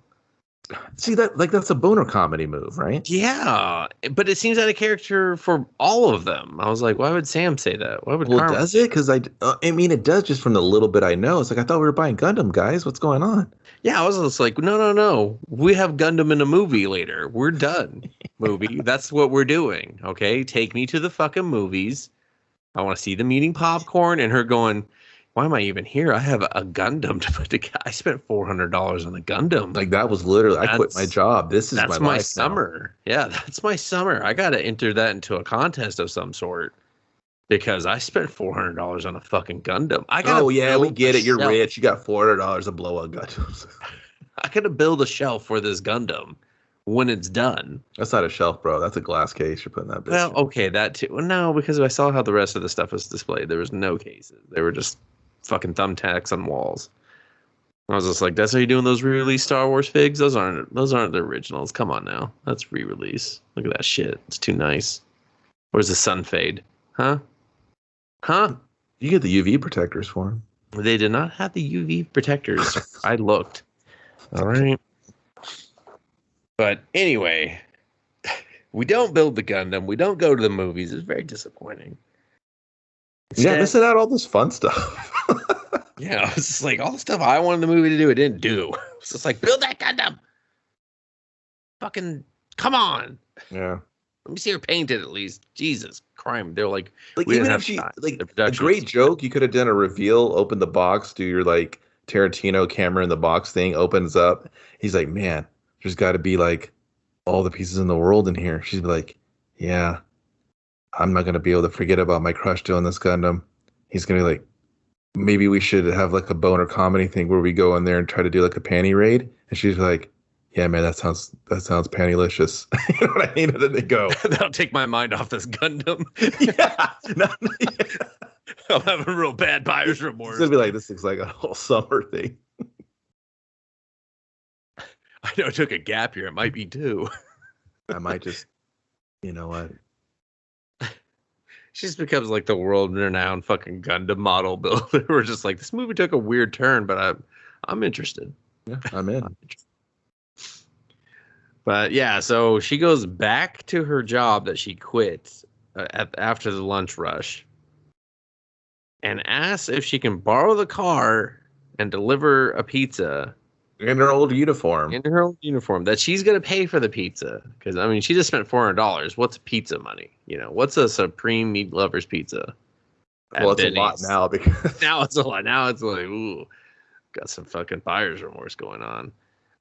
See, that's a boner comedy move, right? Yeah, but it seems out of character for all of them. I was like, why would Sam say that? Why would Carmen? Does it? Because I mean, it does just from the little bit I know. It's like, I thought we were buying Gundam, guys. What's going on? Yeah, I was just like, no. We have Gundam in a movie later. We're done. Movie. That's what we're doing. Okay, take me to the fucking movies. I want to see them eating popcorn and her going, why am I even here? I have a Gundam to put together. I spent $400 on a Gundam. Like, that was literally, I quit my job. This is that's my summer. Now. Yeah, that's my summer. I got to enter that into a contest of some sort because I spent $400 on a fucking Gundam. We get it. You're rich. You got $400 to blow up Gundams. I got to build a shelf for this Gundam when it's done. That's not a shelf, bro. That's a glass case you're putting that bitch Well, in. Okay, that too. Well, no, because I saw how the rest of the stuff was displayed. There was no cases. They were just fucking thumbtacks on walls. I was just like, that's how you're doing those re-release Star Wars figs? Those aren't the originals. Come on now. That's re-release. Look at that shit. It's too nice. Where's the sun fade? Huh? You get the UV protectors for them. They did not have the UV protectors. I looked. All right. But anyway, we don't build the Gundam. We don't go to the movies. It's very disappointing. Yeah, missing out all this fun stuff. Yeah, it was just like all the stuff I wanted the movie to do, it didn't do. It's just like, build that Gundam. Fucking come on. Yeah. Let me see her painted at least. Jesus, crime. They're like even if she a great joke, you could have done a reveal, open the box, do your like Tarantino camera in the box thing, opens up. He's like, man, there's got to be like all the pieces in the world in here. She's like, yeah. I'm not going to be able to forget about my crush doing this Gundam. He's going to be like, maybe we should have like a boner comedy thing where we go in there and try to do like a panty raid. And she's like, yeah, man, that sounds pantylicious. You know what I mean? And then they go, that'll take my mind off this Gundam. Yeah. I'm having real bad buyer's remorse. It's going to be like, this looks like a whole summer thing. I know it took a gap year. It might be two. I might just, you know what? She just becomes like the world-renowned fucking Gundam model builder. We're just like, this movie took a weird turn, but I'm interested. Yeah, I'm in. But yeah, so she goes back to her job that she quit after the lunch rush and asks if she can borrow the car and deliver a pizza in her old uniform. That she's gonna pay for the pizza because I mean she just spent $400. What's pizza money? You know, what's a Supreme Meat Lovers pizza? Well, it's Benny's. A lot now because now it's a lot. Now it's like, ooh, got some fucking buyer's remorse going on.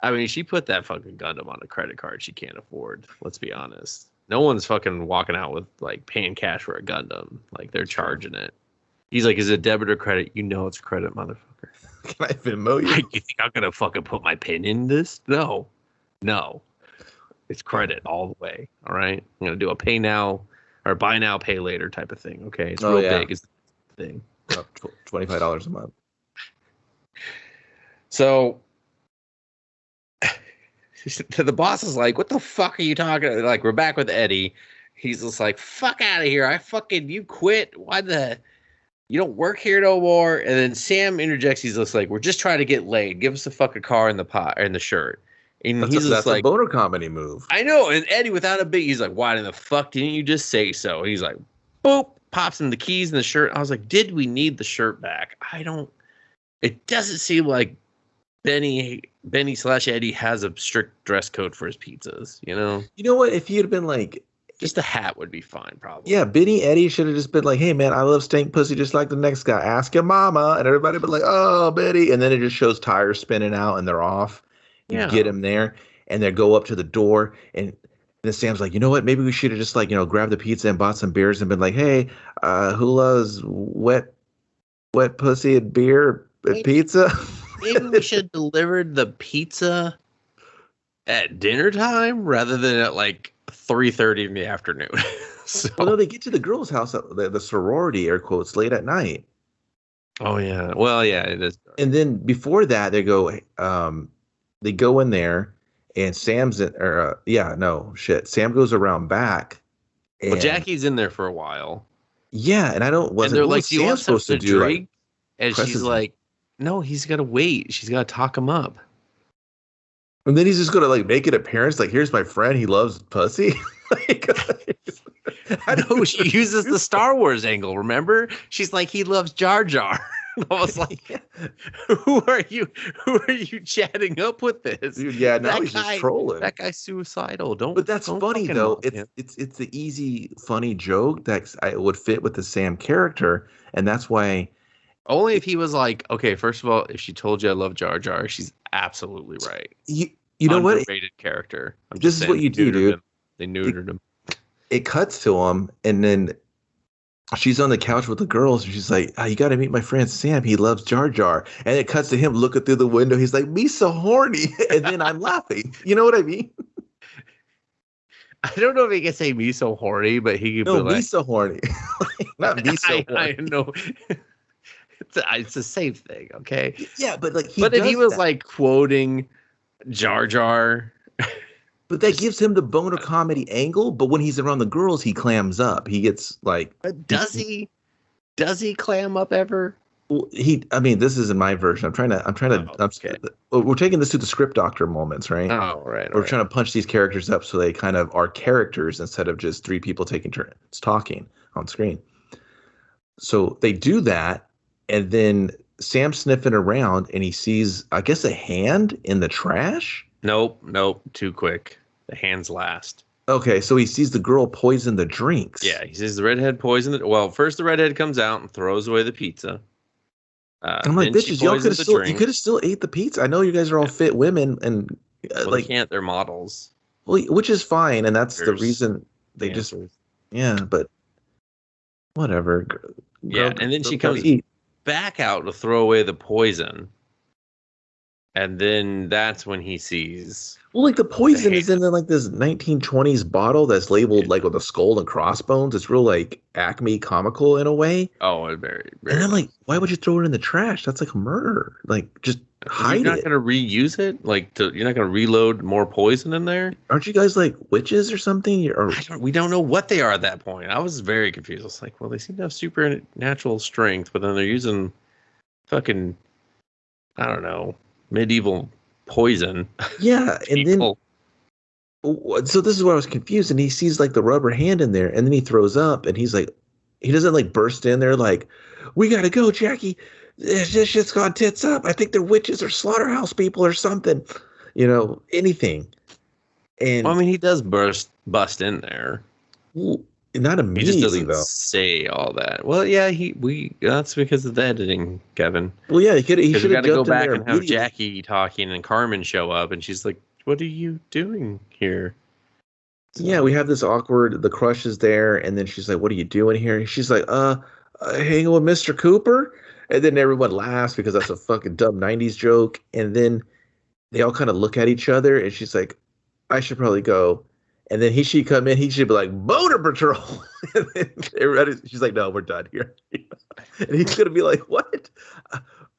I mean, she put that fucking Gundam on a credit card she can't afford. Let's be honest. No one's fucking walking out with like paying cash for a Gundam. Like they're charging it. He's like, is it debit or credit? You know it's credit, motherfucker. Can I Venmo you? You think I'm gonna fucking put my pin in this? No. It's credit all the way. All right. I'm gonna do a pay now or buy now, pay later type of thing. Okay. It's real big. It's the thing. $25 a month. So the boss is like, what the fuck are you talking about? Like, we're back with Eddie. He's just like, fuck out of here. You quit. You don't work here no more. And then Sam interjects. He's just like, we're just trying to get laid. Give us the fucking car and the pot and the shirt. And that's like a boner comedy move. I know. And Eddie, without a big, he's like, why in the fuck didn't you just say so? He's like, boop, pops him the keys and the shirt. I was like, did we need the shirt back? It doesn't seem like Benny/Eddie has a strict dress code for his pizzas, you know? You know what? If he had been like... Just a hat would be fine, probably. Yeah, Eddie should have just been like, hey, man, I love stank pussy just like the next guy. Ask your mama. And everybody would be like, oh, Betty. And then it just shows tires spinning out and they're off. You get him there and they go up to the door. And then Sam's like, you know what? Maybe we should have just like, grabbed the pizza and bought some beers and been like, hey, who loves wet pussy and beer and pizza? Maybe we should have delivered the pizza at dinner time rather than at like 3:30 in the afternoon. Well, no, they get to the girls' house, the sorority, air quotes, late at night. Oh yeah, well yeah, it is. And then before that, they go in there, and Sam goes around back. Well, Jackie's in there for a while. Yeah, and they're like, "Do you want supposed to do?" Drink? And she's like, "No, he's got to wait. She's got to talk him up." And then he's just gonna like make an appearance, like, "Here's my friend. He loves pussy." I know she uses the Star Wars angle. Remember, she's like, "He loves Jar Jar." I was like, "Who are you? Who are you chatting up with this?" Dude, yeah, now he's just trolling. That guy's suicidal. But that's funny though. It's the easy, funny joke that would fit with the Sam character, and that's why. Only if he was like, okay, first of all, if she told you I love Jar Jar, she's absolutely right. You know what? Underrated character. This is what you do, dude. They neutered him. It cuts to him, and then she's on the couch with the girls, and she's like, "Oh, you got to meet my friend Sam. He loves Jar Jar." And it cuts to him looking through the window. He's like, "Me so horny," and then I'm laughing. You know what I mean? I don't know if he can say "me so horny," but he could be like, "Me so horny," not "me so horny." I know. It's the same thing, okay? Yeah, but like, if he was like quoting Jar Jar, but that gives him the boner comedy angle. But when he's around the girls, he clams up. He gets like, does he? Does he clam up ever? Well, I mean, this isn't my version. I'm trying to. We're taking this to the script doctor moments, right? Oh, right. We're trying to punch these characters up so they kind of are characters instead of just three people taking turns talking on screen. So they do that. And then Sam's sniffing around and he sees, I guess, a hand in the trash. Nope. Too quick. The hand's last. Okay, so he sees the girl poison the drinks. Yeah, he sees the redhead poison it. Well, first the redhead comes out and throws away the pizza. And I'm like, bitches, you could have still ate the pizza. I know you guys are all fit women and they can't. They're models. Well, which is fine, and that's the reason they just. Yeah, but whatever. And then she comes back out to throw away the poison, and then that's when he sees. Well, like the poison is in like this 1920s bottle that's labeled like with a skull and crossbones. It's real like Acme comical in a way. Oh, very, very. And I'm like, why would you throw it in the trash? That's like a murder. Like, just hide it. You're not going to reuse it? You're not going to reload more poison in there? Aren't you guys like witches or something? We don't know what they are at that point. I was very confused. I was like, well, they seem to have supernatural strength, but then they're using fucking, I don't know, medieval poison. Yeah, and then so this is where I was confused, and he sees like the rubber hand in there, and then he throws up, and he's like, he doesn't like burst in there like, we gotta go, Jackie, This shit's gone tits up. I think they're witches or slaughterhouse people or something. Anything. And well, I mean, he does bust in there. well, not He just immediately doesn't though. say all that. Well, yeah, that's because of the editing, Kevin. Well, yeah, he Because we should got have to go jumped in back there and have immediately. Jackie talking and Carmen show up, and she's like, "What are you doing here?" So, Yeah, we have this awkward. The crush is there, and then she's like, "What are you doing here?" And she's like, hanging with Mr. Cooper." And then everyone laughs because that's a fucking dumb '90s joke. And then they all kind of look at each other, and she's like, "I should probably go." And then he should come in. He should be like, "Boner Patrol." And then she's like, "No, we're done here." And he's gonna be like, "What?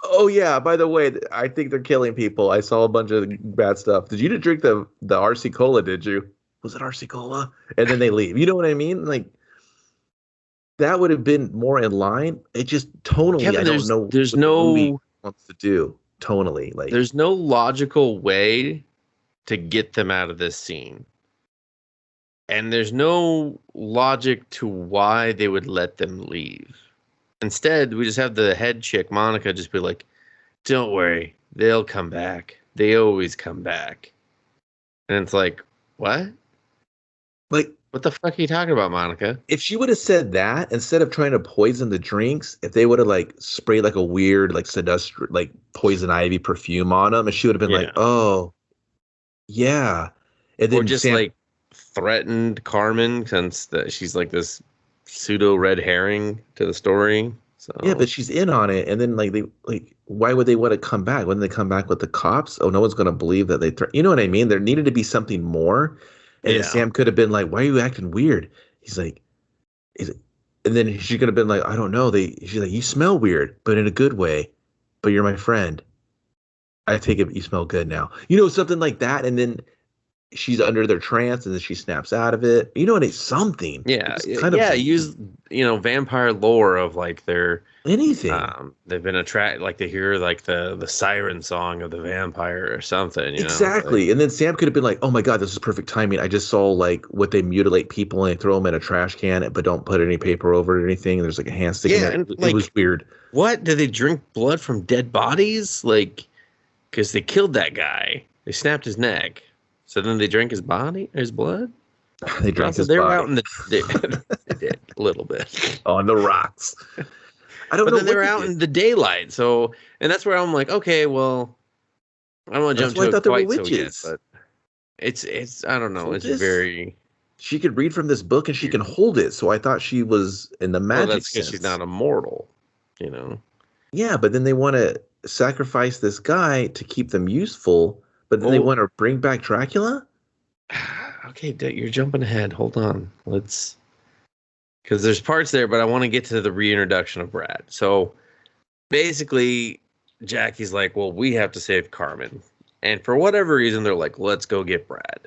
Oh yeah, by the way, I think they're killing people. I saw a bunch of bad stuff. Did you drink the RC Cola? Did you? Was it RC Cola?" And then they leave. You know what I mean? Like that would have been more in line. It just tonally, Kevin, I don't know there's what the movie no wants to do tonally. Like there's no logical way to get them out of this scene. And there's no logic to why they would let them leave. Instead, we just have the head chick, Monica, just be like, "Don't worry, they'll come back. They always come back." And it's like, what? like What the fuck are you talking about, Monica? if she would have said that instead of trying to poison the drinks, if they would have like sprayed like a weird like seductive like poison ivy perfume on them, and she would have been like, "Oh, yeah," and Or then just Sam, like threatened Carmen since she's like this pseudo red herring to the story. So yeah, but she's in on it, and then like they like, why would they want to come back? Wouldn't they come back with the cops? Oh, no one's gonna believe that you know what I mean? There needed to be something more, and then yeah, Sam could have been like, "Why are you acting weird?" He's like, "Is it?" And then she could have been like, "I don't know." She's like, "You smell weird, but in a good way. But you're my friend. I take it you smell good now." Something like that, and then she's under their trance, and then she snaps out of it. It's something. yeah, It's kind yeah. of Use vampire lore of like their anything. they've been attracted, like they hear like the siren song of the vampire or something. Exactly. And then Sam could have been like, "Oh my God, this is perfect timing. I just saw like what they mutilate people and they throw them in a trash can, but don't put any paper over it or anything. And there's like a hand stick in there." And It was weird. What did they drink blood from dead bodies? Like, because they killed that guy, they snapped his neck. So then they drank his blood. They drank his they were body. out in they did a little bit on the rocks. I don't know. But then they were out in the daylight. So, and that's where I'm like, okay, well, I don't want to jump to it quite so yet, but it's I don't know. It's very. She could read from this book and she can hold it. So I thought she was in the magic that's because sense. she's not immortal, Yeah, but then they want to sacrifice this guy to keep them useful. But then they want to bring back Dracula. Okay, you're jumping ahead. Hold on. Because there's parts there, but I want to get to the reintroduction of Brad. So basically, Jackie's like, well, we have to save Carmen. And for whatever reason, they're like, let's go get Brad.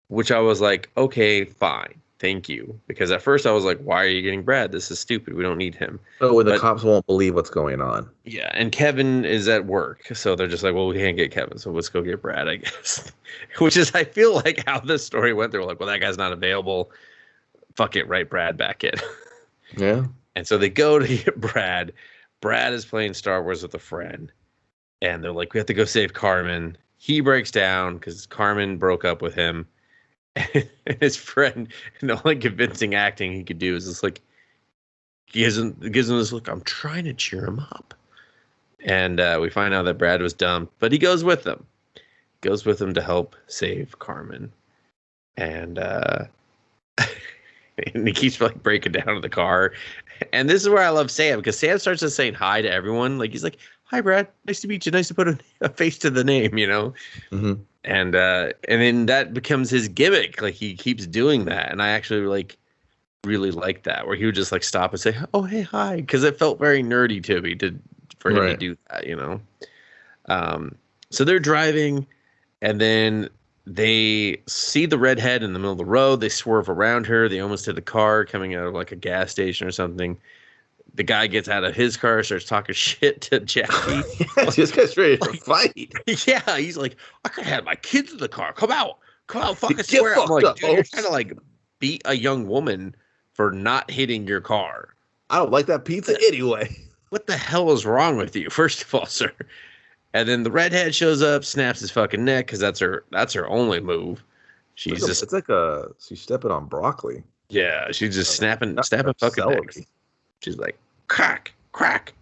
Which I was like, okay, fine. Thank you. Because at first I was like, why are you getting Brad? This is stupid. We don't need him. Oh, and the cops won't believe what's going on. Yeah, and Kevin is at work. So they're just like, well, we can't get Kevin. So let's go get Brad, I guess. Which is, I feel like how this story went. They were like, well, that guy's not available. Fuck it, write Brad back in. Yeah. And so they go to get Brad. Brad is playing Star Wars with a friend. And they're like, we have to go save Carmen. He breaks down because Carmen broke up with him. And his friend, and the only convincing acting he could do is just like, gives him this look, I'm trying to cheer him up. And we find out that Brad was dumped, but he goes with them. Goes with them to help save Carmen. And and he keeps like breaking down in the car. And this is where I love Sam, because Sam starts just saying hi to everyone. Like he's like, "Hi, Brad. Nice to meet you. Nice to put a face to the name," Mm-hmm. And then that becomes his gimmick. Like he keeps doing that, and I actually really like that, where he would just like stop and say, "Oh, hey, hi," because it felt very nerdy to me for him to do that, So they're driving, and then they see the redhead in the middle of the road. They swerve around her. They almost hit a car coming out of like a gas station or something. The guy gets out of his car, starts talking shit to Jackie. This guy's ready to fight. Yeah, he's like, I could have had my kids in the car. Come out, fucking swear. I'm like, dude, you're trying to like beat a young woman for not hitting your car. I don't like that pizza anyway. what the hell is wrong with you, first of all, sir? And then the redhead shows up, snaps his fucking neck because that's her only move. She's she's stepping on broccoli. Yeah, she's just snapping fucking celery. necks. She's like, crack, crack.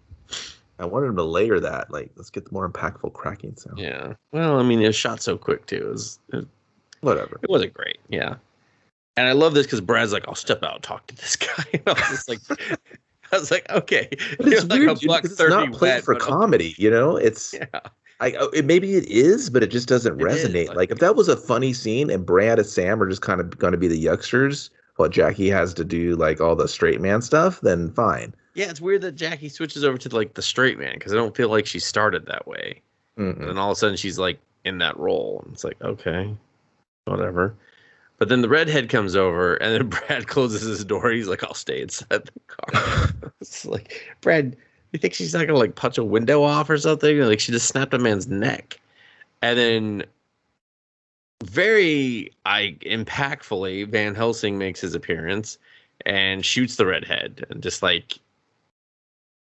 I wanted him to layer that. Like, let's get the more impactful cracking sound. Yeah. Well, I mean, it was shot so quick too. It was whatever. It wasn't great. Yeah. And I love this because Brad's like, I'll step out and talk to this guy. And I was like, okay. But it's weird, because it's not played for comedy, you know? It's maybe it is, but it just doesn't resonate. Like, if that was a funny scene and Brad and Sam are just kind of going to be the yucksters while Jackie has to do like all the straight man stuff, then fine. Yeah, it's weird that Jackie switches over to like the straight man because I don't feel like she started that way. And then all of a sudden she's like in that role. And it's like, okay, whatever. But then the redhead comes over and then Brad closes his door. He's like, I'll stay inside the car. It's like, Brad, you think she's not going to like punch a window off or something? Like, she just snapped a man's neck. And then very impactfully, Van Helsing makes his appearance and shoots the redhead. And just like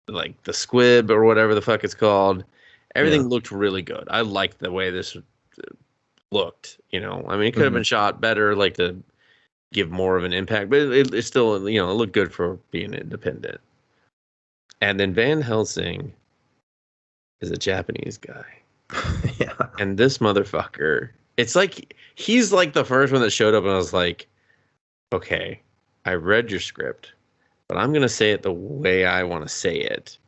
the squib or whatever the fuck it's called. Everything looked really good. I liked the way this looked, you know. I mean, it could have been shot better, like to give more of an impact, but it still, you know, it looked good for being independent. And then Van Helsing is a Japanese guy. Yeah. And this motherfucker, it's like he's like the first one that showed up and I was like, okay, I read your script, but I'm going to say it the way I want to say it.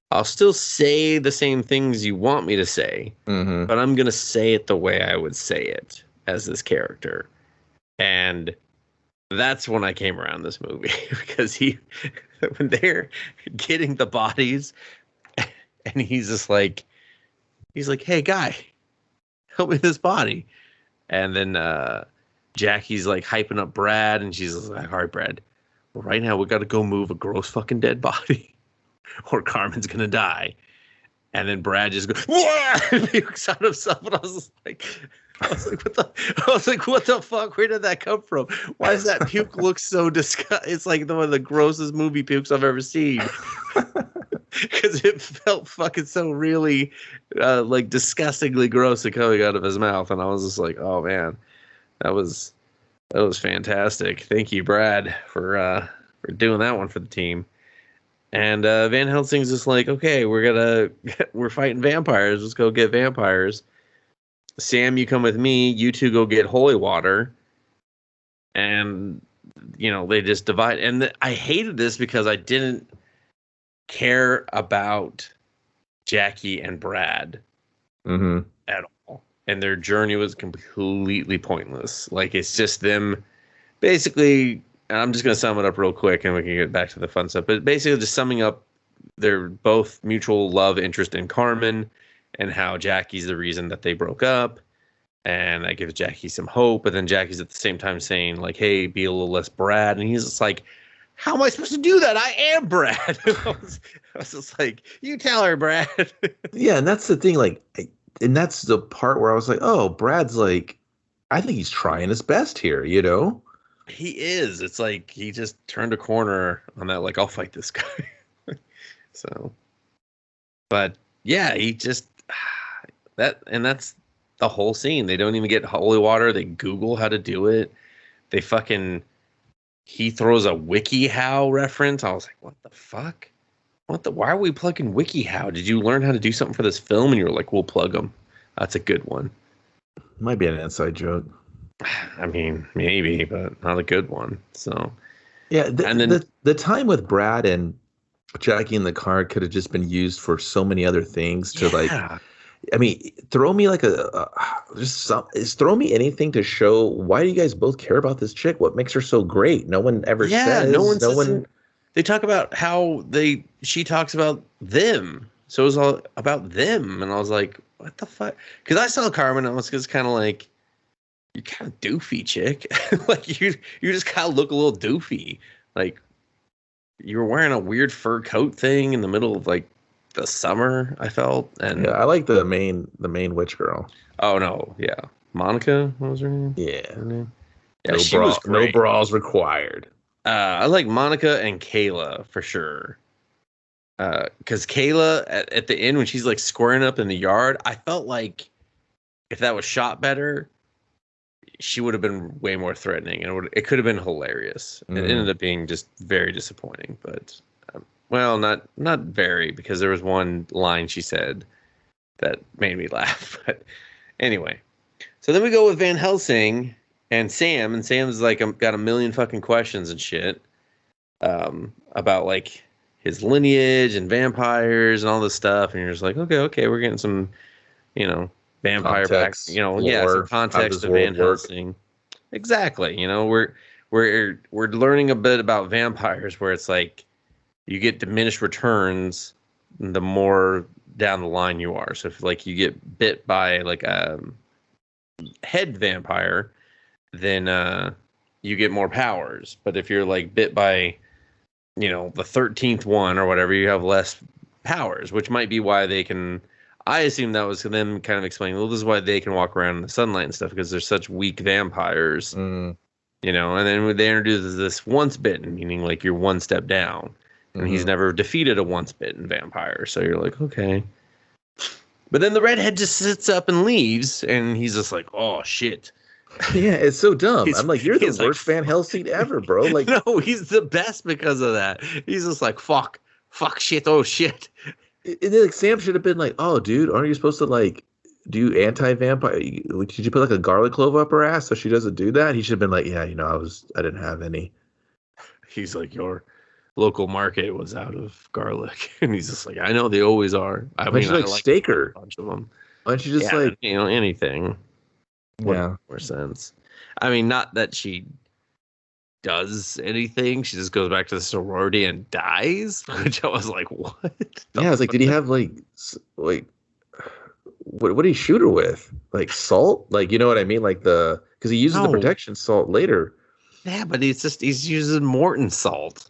I'll still say the same things you want me to say, but I'm going to say it the way I would say it as this character. And that's when I came around this movie because when they're getting the bodies and he's just like, hey guy, help me with this body. And then Jackie's like hyping up Brad and she's like, all right, Brad, well, right now we got to go move a gross fucking dead body. Or Carmen's gonna die, and then Brad just goes and pukes on himself, and I was like, what the fuck? Where did that come from? Why does that puke look so disgusting? It's like one of the grossest movie pukes I've ever seen, because it felt fucking so really like disgustingly gross coming out of his mouth, and I was just like, oh man, that was fantastic. Thank you, Brad, for doing that one for the team. And Van Helsing's just like, okay, we're fighting vampires. Let's go get vampires. Sam, you come with me. You two go get holy water. And, you know, they just divide. And I hated this because I didn't care about Jackie and Brad at all. And their journey was completely pointless. Like, it's just them basically... And I'm just going to sum it up real quick and we can get back to the fun stuff. But basically just summing up their both mutual love interest in Carmen and how Jackie's the reason that they broke up. And that gives Jackie some hope. But then Jackie's at the same time saying like, hey, be a little less Brad. And he's just like, how am I supposed to do that? I am Brad. I was just like, you tell her, Brad. Yeah, and that's the thing. Like, and that's the part where I was like, oh, Brad's like, I think he's trying his best here, you know? He is. It's like he just turned a corner on that. Like, I'll fight this guy. So, but yeah, he just that's the whole scene. They don't even get holy water. They Google how to do it. He throws a WikiHow reference. I was like, what the fuck? Why are we plugging WikiHow? Did you learn how to do something for this film? And you're like, we'll plug them. That's a good one. Might be an inside joke. I mean, maybe, but not a good one. So, yeah. And then the time with Brad and Jackie in the car could have just been used for so many other things. To like, I mean, throw me like throw me anything to show why do you guys both care about this chick? What makes her so great? No one ever says. No one. They talk about how she talks about them. So it was all about them, and I was like, what the fuck? Because I saw Carmen, and I was just kind of like, you're kind of doofy, chick. Like you just kind of look a little doofy. Like you were wearing a weird fur coat thing in the middle of like the summer. I felt, and yeah, I like the main witch girl. Oh no, yeah, Monica. What was her name? Yeah, yeah, she was great. No bras required. I like Monica and Kayla for sure. because Kayla at the end when she's like squaring up in the yard, I felt like if that was shot better, she would have been way more threatening, and it could have been hilarious. It ended up being just very disappointing, but well, not very, because there was one line she said that made me laugh. But anyway, so then we go with Van Helsing and Sam's like got a million fucking questions and shit about like his lineage and vampires and all this stuff, and you're just like, okay, we're getting some, vampire context, back, some context of Van Helsing. Exactly. We're learning a bit about vampires, where it's like you get diminished returns the more down the line you are. So if like you get bit by like a head vampire, then you get more powers. But if you're like bit by, the 13th one or whatever, you have less powers, which might be why they can. I assume that was them kind of explaining, well, this is why they can walk around in the sunlight and stuff, because they're such weak vampires, and then they introduce this once bitten, meaning like you're one step down, and he's never defeated a once bitten vampire. So you're like, okay. But then the redhead just sits up and leaves, and he's just like, oh, shit. Yeah, it's so dumb. I'm like, you're the worst Van Helsing ever, bro. Like, no, he's the best because of that. He's just like, fuck, shit, oh, shit. And then, like, Sam should have been like, "Oh, dude, aren't you supposed to like do anti-vampire? Did you put like a garlic clove up her ass so she doesn't do that?" He should have been like, "Yeah, I didn't have any." He's like, "Your local market was out of garlic," and he's just like, "I know they always are." I mean, I like steak her. A bunch of them. Why don't you just like anything? Yeah, more sense. I mean, not that she does anything. She just goes back to the sorority and dies, which I was like, what? Yeah, I was like, did he have like what did he shoot her with? Like salt? Like, you know what I mean? Like because he uses the protection salt later. Yeah, but he's using Morton salt.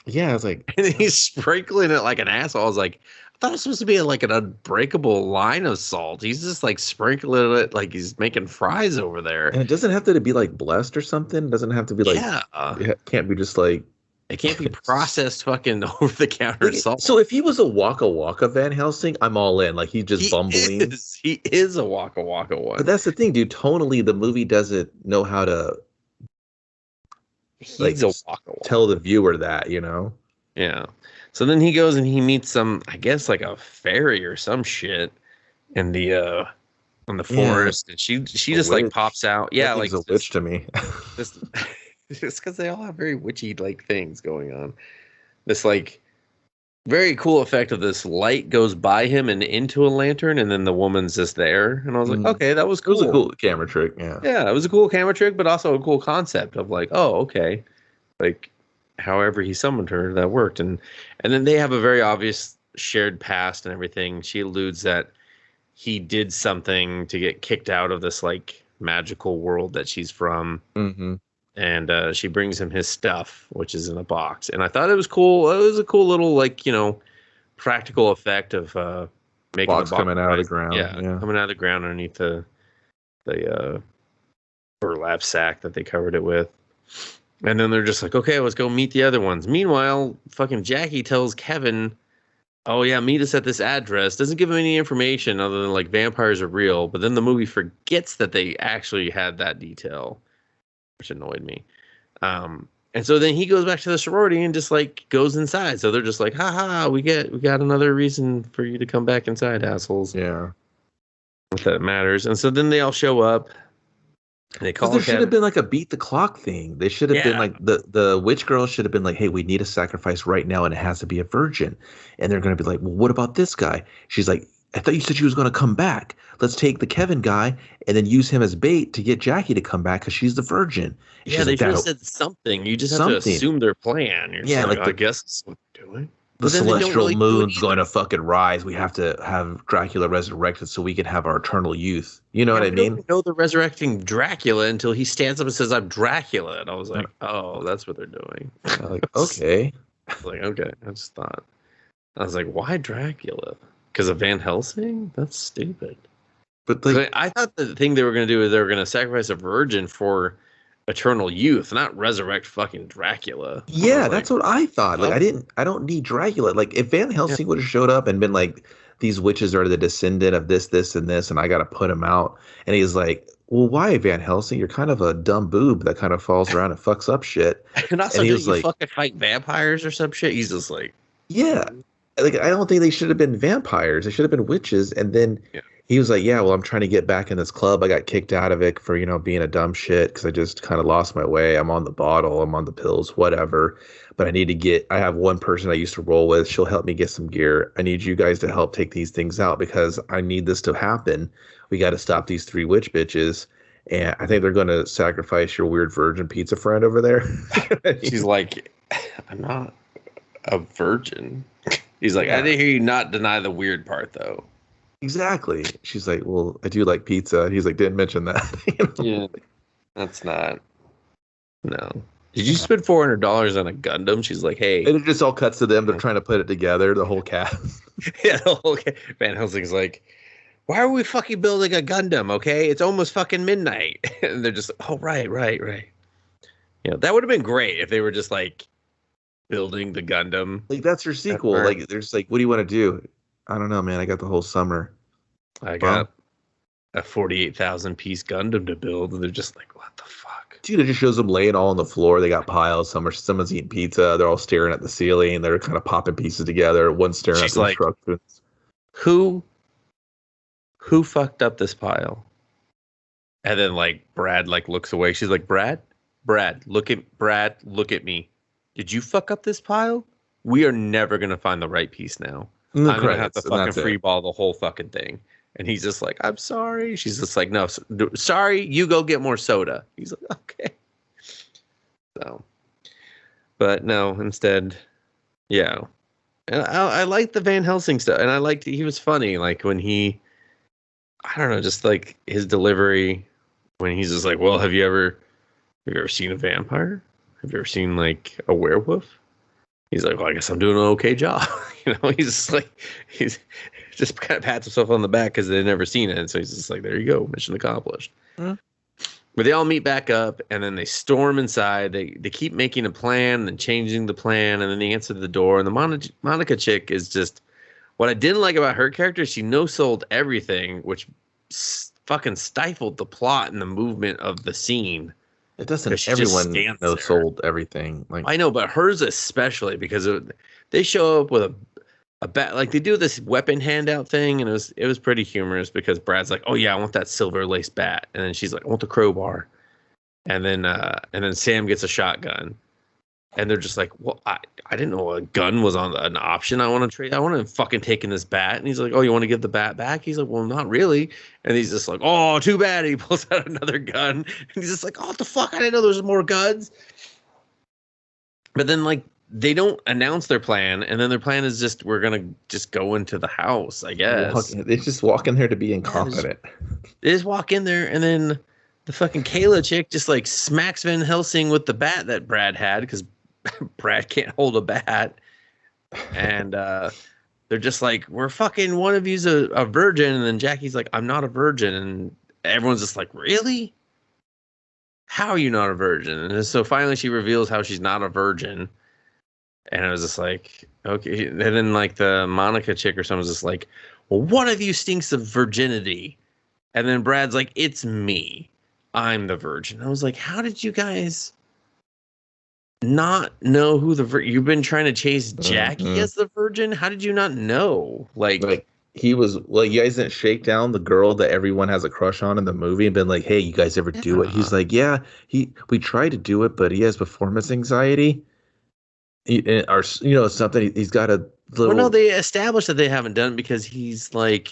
Yeah, I was like, and he's sprinkling it like an asshole. I was like, I thought it was supposed to be like an unbreakable line of salt. He's just like sprinkling it like he's making fries over there. And it doesn't have to be like blessed or something. It doesn't have to be like, it can't be just like, it can't be processed fucking over the counter salt. So if he was a Waka Waka Van Helsing, I'm all in. Like he's just bumbling. He is a Waka Waka one. But that's the thing, dude. Tonally, the movie doesn't know how to tell the viewer that, Yeah. So then he goes and he meets some, I guess, like a fairy or some shit in the forest, and she just like pops out. Yeah, like a witch to me. Just because they all have very witchy like things going on. This like very cool effect of this light goes by him and into a lantern, and then the woman's just there. And I was like, okay, that was cool. It was a cool camera trick. Yeah. Yeah, it was a cool camera trick, but also a cool concept of like, oh, okay, like. However he summoned her, that worked. And then they have a very obvious shared past and everything. She alludes that he did something to get kicked out of this like magical world that she's from. And she brings him his stuff, which is in a box. And I thought it was cool. It was a cool little like, practical effect of making box the box coming out of the ground. Yeah, coming out of the ground underneath the burlap sack that they covered it with. And then they're just like, okay, let's go meet the other ones. Meanwhile, fucking Jackie tells Kevin, oh, yeah, meet us at this address. Doesn't give him any information other than, like, vampires are real. But then the movie forgets that they actually had that detail, which annoyed me. And so then he goes back to the sorority and just, like, goes inside. So they're just like, ha, we got another reason for you to come back inside, assholes. Yeah. If that matters. And so then they all show up. Because there should have been like a beat the clock thing. They should have been like the witch girl should have been like, hey, we need a sacrifice right now, and it has to be a virgin. And they're going to be like, well, what about this guy? She's like, I thought you said she was going to come back. Let's take the Kevin guy and then use him as bait to get Jackie to come back because she's the virgin. And they should have said something. You just have to assume their plan. You're like, I guess that's what they're doing. The celestial moon's going to fucking rise. We have to have Dracula resurrected so we can have our eternal youth. You know what I mean? We know they're resurrecting Dracula until he stands up and says, I'm Dracula. And I was like, oh, that's what they're doing. Like, okay. I was like, okay. I was like, why Dracula? Because of Van Helsing? That's stupid. But like, I thought the thing they were going to do is they were going to sacrifice a virgin for eternal youth, not resurrect fucking Dracula. Yeah, that's what I thought. Like, oh. I don't need Dracula. Like, if Van Yeah. Helsing would have showed up and been like, these witches are the descendant of this, and this, and I got to put him out. And he's like, well, why, Van Helsing? You're kind of a dumb boob that kind of falls around and fucks up shit. And also, And he don't was you like, fucking fight vampires or some shit? He's just like, yeah. Like, I don't think they should have been vampires. They should have been witches. And then yeah. he was like, yeah, well, I'm trying to get back in this club. I got kicked out of it for, being a dumb shit because I just kind of lost my way. I'm on the bottle. I'm on the pills, whatever. But I have one person I used to roll with. She'll help me get some gear. I need you guys to help take these things out because I need this to happen. We got to stop these 3 witch bitches. And I think they're going to sacrifice your weird virgin pizza friend over there. She's like, I'm not a virgin. He's like, Yeah. I didn't hear you not deny the weird part, though. Exactly. She's like, well, I do like pizza. He's like, didn't mention that. Yeah, that's not. No. Did you spend $400 on a Gundam? She's like, hey. And it just all cuts to them. They're trying to put it together, the whole cast. Yeah, okay. Van Helsing's like, why are we fucking building a Gundam, okay? It's almost fucking midnight. And they're just, oh, right. That would have been great if they were just like building the Gundam. Like, that's your sequel. Like, there's like, what do you want to do? I don't know, man. I got the whole summer. I got a 48,000 piece Gundam to build. And they're just like, what the fuck? Dude, it just shows them laying all on the floor. They got piles. Someone's eating pizza. They're all staring at the ceiling. They're kind of popping pieces together. One's staring at the instructions. Who fucked up this pile? And then like Brad like looks away. She's like, Brad, look at me. Did you fuck up this pile? We are never gonna find the right piece now. I'm gonna have to fucking free ball the whole fucking thing. And he's just like, I'm sorry. She's just like, no, sorry. You go get more soda. He's like, okay. So, but no, instead, yeah. And I liked the Van Helsing stuff, and I liked he was funny. Like when I don't know, just like his delivery when he's just like, well, have you ever seen a vampire? Have you ever seen like a werewolf? He's like, well, I guess I'm doing an okay job. He's just kind of pats himself on the back because they've never seen it. And so he's just like, there you go, mission accomplished. Mm-hmm. But they all meet back up, and then they storm inside. They keep making a plan and changing the plan, and then they answer the door. And the Monica chick is just, what I didn't like about her character, she no-sold everything, which fucking stifled the plot and the movement of the scene. It doesn't. Everyone no-sold everything. Like, I know, but hers especially, because they show up with a bat, like they do this weapon handout thing, and it was pretty humorous because Brad's like, oh yeah, I want that silver lace bat, and then she's like, I want the crowbar, and then Sam gets a shotgun, and they're just like, well, I didn't know a gun was on an option. I want to trade. I want to fucking take in this bat, and he's like, oh, you want to give the bat back? He's like, well, not really, and he's just like, oh, too bad. And he pulls out another gun, and he's just like, oh, what the fuck? I didn't know there was more guns. But then like, they don't announce their plan, and then their plan is just, we're gonna just go into the house, I guess. They just walk in there to be incompetent. They just walk in there, and then the fucking Kayla chick just like smacks Van Helsing with the bat that Brad had, because Brad can't hold a bat. And they're just like, we're fucking, one of you's a virgin, and then Jackie's like, I'm not a virgin, and everyone's just like, really? How are you not a virgin? And so finally she reveals how she's not a virgin. And I was just like, okay. And then like the Monica chick or someone's just like, well, one of you stinks of virginity. And then Brad's like, it's me. I'm the virgin. I was like, how did you guys not know who you've been trying to chase Jackie as the virgin? How did you not know? Like he was, well, you guys didn't shake down the girl that everyone has a crush on in the movie and been like, hey, you guys ever do it? He's like, yeah, we tried to do it, but he has performance anxiety. Or something. He's got a little. Well, no, they established that they haven't done it because he's like,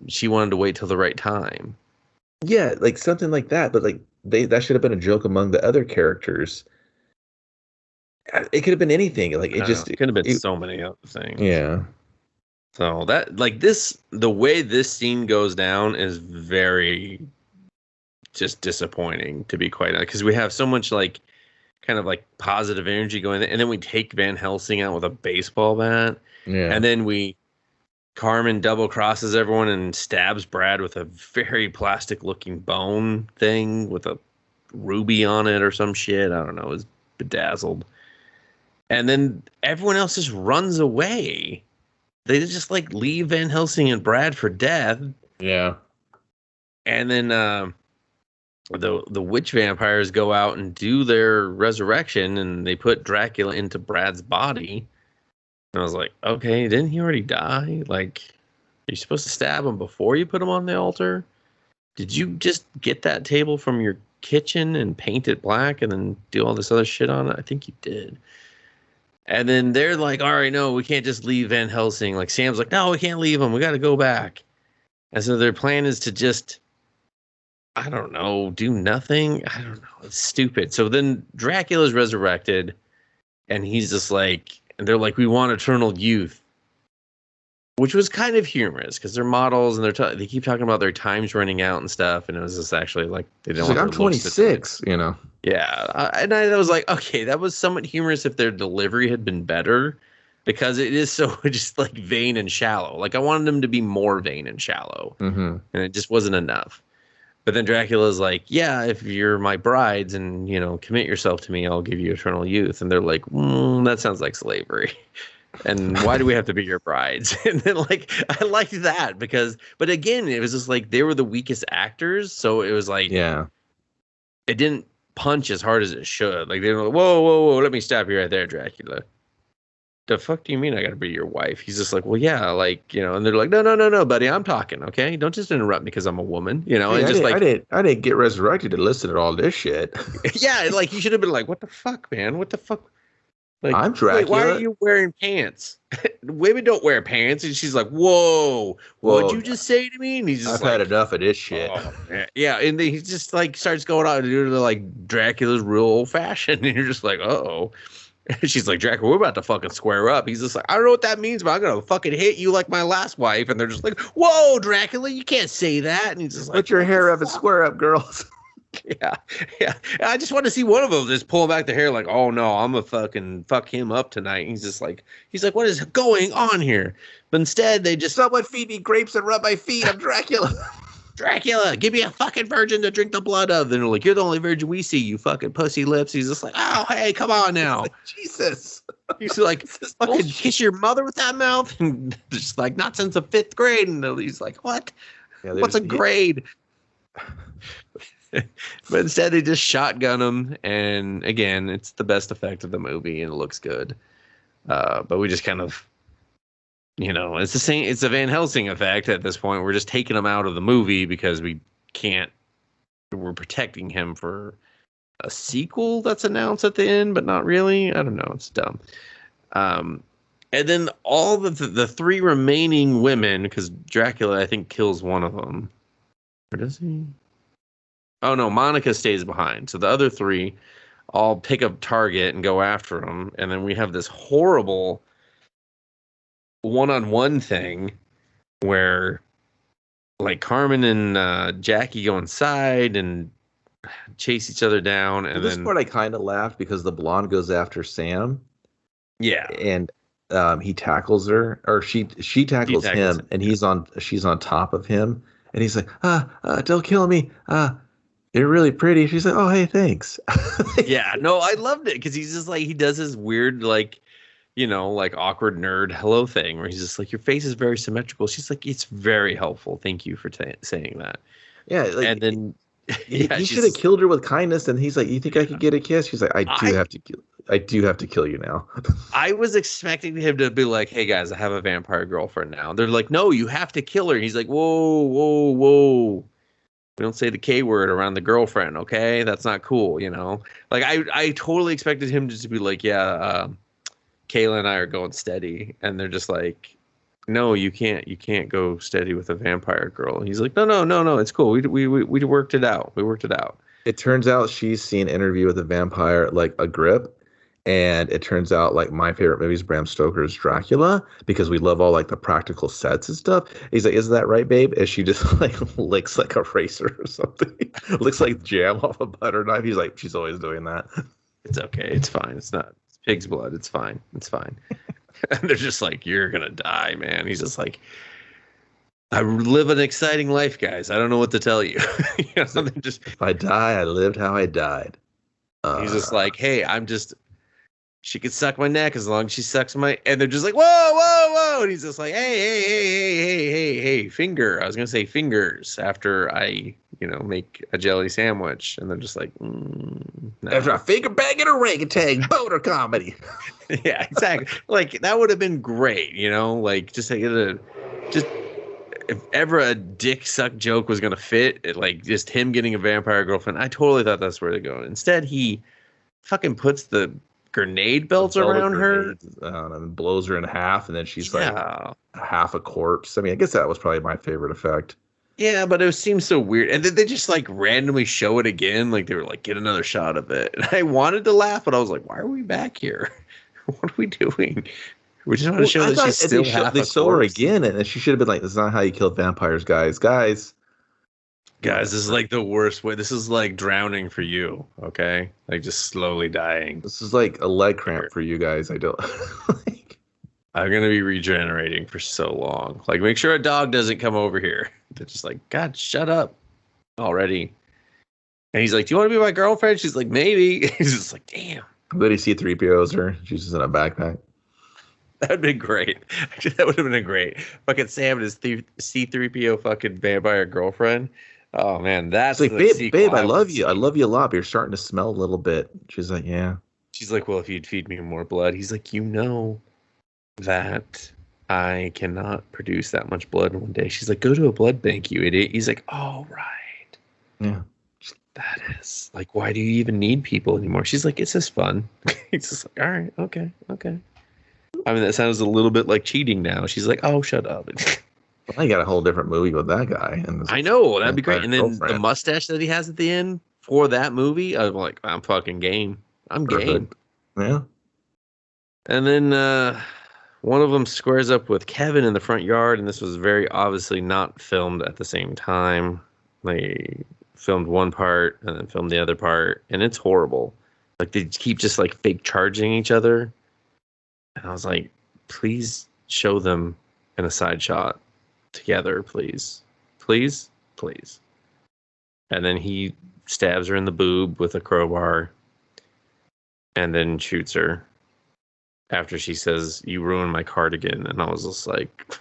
she wanted to wait till the right time. Yeah, like something like that. But like that should have been a joke among the other characters. It could have been anything. Like it could have been so many other things. Yeah. So that like the way this scene goes down is very just disappointing, to be quite honest, because we have so much like kind of like positive energy going there, and then we take Van Helsing out with a baseball bat, and then Carmen double crosses everyone and stabs Brad with a very plastic looking bone thing with a ruby on it or some shit. I don't know. It was bedazzled. And then everyone else just runs away. They just like leave Van Helsing and Brad for dead. Yeah. And then the witch vampires go out and do their resurrection, and they put Dracula into Brad's body. And I was like, okay, didn't he already die? Like, are you supposed to stab him before you put him on the altar? Did you just get that table from your kitchen and paint it black and then do all this other shit on it? I think you did. And then they're like, all right, no, we can't just leave Van Helsing. Like, Sam's like, no, we can't leave him. We got to go back. And so their plan is to just, I don't know, do nothing. I don't know. It's stupid. So then Dracula's resurrected, and he's just like, and they're like, we want eternal youth, which was kind of humorous because they're models and they keep talking about their times running out and stuff. And it was just actually like, they don't want I'm 26, you know? Yeah. And I was like, okay, that was somewhat humorous if their delivery had been better, because it is so just like vain and shallow. Like, I wanted them to be more vain and shallow, and it just wasn't enough. But then Dracula's like, yeah, if you're my brides and, you know, commit yourself to me, I'll give you eternal youth. And they're like, that sounds like slavery. And why do we have to be your brides? And then, like, I liked that because, but again, it was just like they were the weakest actors. So it was like, yeah, it didn't punch as hard as it should. Like, they were like, whoa, let me stop you right there, Dracula. The fuck do you mean I gotta be your wife? He's just like, well, yeah, like, you know, and they're like, no, buddy, I'm talking, okay? Don't just interrupt me because I'm a woman, you know? Hey, and just I didn't get resurrected to listen to all this shit. Yeah, like, you should have been like, what the fuck, man? What the fuck? Like, I'm Dracula. Why are you wearing pants? Women don't wear pants. And she's like, whoa, what'd you just say to me? And he's just I've had enough of this shit. Oh, yeah, and then he just like starts going on and doing like Dracula's real old fashioned, and you're just like, uh-oh. She's like, Dracula, we're about to fucking square up. He's just like, I don't know what that means, but I'm gonna fucking hit you like my last wife. And they're just like, whoa, Dracula, you can't say that. And he's just like, put your hair up and square up, girls. Yeah. I just want to see one of them just pull back the hair like, oh no, I'm gonna fucking fuck him up tonight. And he's like, what is going on here? But instead, they just, someone feed me grapes and rub my feet. I'm Dracula. Dracula, give me a fucking virgin to drink the blood of. Then they're like, you're the only virgin we see, you fucking pussy lips. He's just like, oh, hey, come on now. Like, Jesus. He's like, fucking kiss your mother with that mouth? And just like, not since the 5th grade. And he's like, what? Yeah, what's a grade? But instead, they just shotgun him. And again, it's the best effect of the movie, and it looks good. But we just kind of, you know, it's the same. It's a Van Helsing effect at this point. We're just taking him out of the movie because we can't. We're protecting him for a sequel that's announced at the end, but not really. I don't know. It's dumb. And then all the 3 remaining women, because Dracula, I think, kills one of them. Or does he? Oh no, Monica stays behind. So the other 3 all pick up target and go after him, and then we have this horrible one-on-one thing where like Carmen and Jackie go inside and chase each other down, and this part I kind of laughed because the blonde goes after Sam. Yeah, and he tackles her, or she tackles him, and she's on top of him, and he's like, don't kill me, you're really pretty. She's like, oh hey, thanks. Yeah, no, I loved it because he's just like, he does his weird like, you know, like awkward nerd hello thing where he's just like, your face is very symmetrical. She's like, it's very helpful. Thank you for saying that. Yeah. Like, and then he should have killed her with kindness. And he's like, you think I could get a kiss? She's like, I do have to kill you now. I was expecting him to be like, hey guys, I have a vampire girlfriend now. They're like, no, you have to kill her. And he's like, whoa. We don't say the K word around the girlfriend. Okay. That's not cool. You know, like I totally expected him just to be like, yeah, Kayla and I are going steady, and they're just like, no, you can't go steady with a vampire girl. And he's like, no, it's cool. We worked it out. It turns out she's seen Interview with a Vampire, like a grip, and it turns out like my favorite movie is Bram Stoker's Dracula because we love all like the practical sets and stuff. He's like, isn't that right, babe? And she just like licks like a razor or something, licks like jam off a butter knife. He's like, she's always doing that. It's okay. It's fine. It's not. Pig's blood. It's fine. And they're just like, you're gonna die, man. He's just like, I live an exciting life, guys. I don't know what to tell you. If I die, I lived how I died. He's just like, hey, she could suck my neck as long as she sucks my, and they're just like, whoa, whoa, whoa. And he's just like, hey, finger. I was going to say fingers after I, make a jelly sandwich. And they're just like, no. After I finger bang and orangutan, boner comedy. Yeah, exactly. Like, that would have been great, like, just if ever a dick suck joke was going to fit, just him getting a vampire girlfriend, I totally thought that's where they're going. Instead, he fucking puts the grenade belts around her and blows her in half, and then she's like half a corpse. I mean, I guess that was probably my favorite effect. Yeah, but it seems so weird. And then they just like randomly show it again, like they were like, get another shot of it. And I wanted to laugh, but I was like, why are we back here? What are we doing? We just want to show that she's still half a corpse. They show her again, and she should have been like, this is not how you kill vampires, guys. Guys, this is like the worst way. This is like drowning for you, okay? Like just slowly dying. This is like a leg cramp for you guys. I don't I'm gonna be regenerating for so long. Like, make sure a dog doesn't come over here. They're just like, God, shut up already. And he's like, do you want to be my girlfriend? She's like, maybe. He's just like, damn. I'm glad C-3PO's her. She's just in a backpack. That'd been great. Actually, that would have been a great fucking Sam and his C-3PO fucking vampire girlfriend. Oh man, that's like, babe, I love you. I love you a lot, but you're starting to smell a little bit. She's like, yeah. She's like, well, if you'd feed me more blood. He's like, that I cannot produce that much blood in one day. She's like, go to a blood bank, you idiot. He's like, oh, right. Yeah. That is like, why do you even need people anymore? She's like, it's just fun. He's just like, all right, okay. I mean, that sounds a little bit like cheating now. She's like, oh, shut up. Well, I got a whole different movie with that guy. I know, that'd be great. And then the mustache that he has at the end for that movie, I'm like, I'm fucking game. I'm game. Yeah. And then one of them squares up with Kevin in the front yard, and this was very obviously not filmed at the same time. They filmed one part and then filmed the other part, and it's horrible. Like, they keep just like fake charging each other. And I was like, please show them in a side shot together, please. Please. And then he stabs her in the boob with a crowbar and then shoots her after she says, you ruined my cardigan. And I was just like,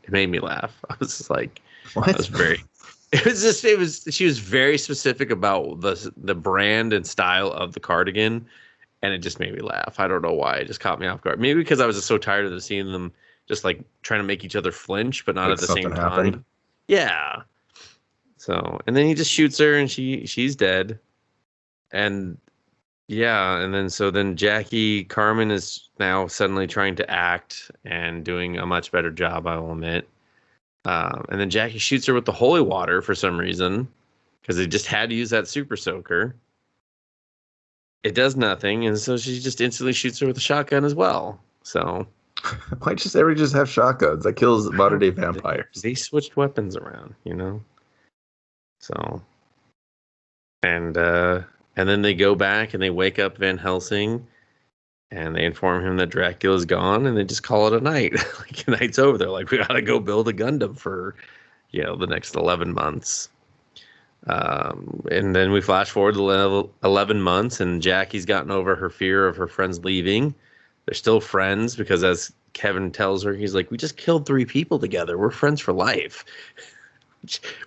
it made me laugh. I was just like, what? She was very specific about the brand and style of the cardigan. And it just made me laugh. I don't know why. It just caught me off guard. Maybe because I was just so tired of seeing them just like trying to make each other flinch, but not at the same time. Happened. Yeah. So, and then he just shoots her and she's dead. And yeah. And then Jackie Carmen is now suddenly trying to act and doing a much better job, I will admit. And then Jackie shoots her with the holy water for some reason, because they just had to use that super soaker. It does nothing, and so she just instantly shoots her with a shotgun as well. So why just everybody just have shotguns? That kills modern day vampires. They switched weapons around, So, and then they go back and they wake up Van Helsing, and they inform him that Dracula's gone, and they just call it a night. Like, the night's over. They're like, we gotta go build a Gundam for, the next 11 months. And then we flash forward to 11 months, and Jackie's gotten over her fear of her friends leaving. They're still friends because, as Kevin tells her, he's like, we just killed 3 people together. We're friends for life.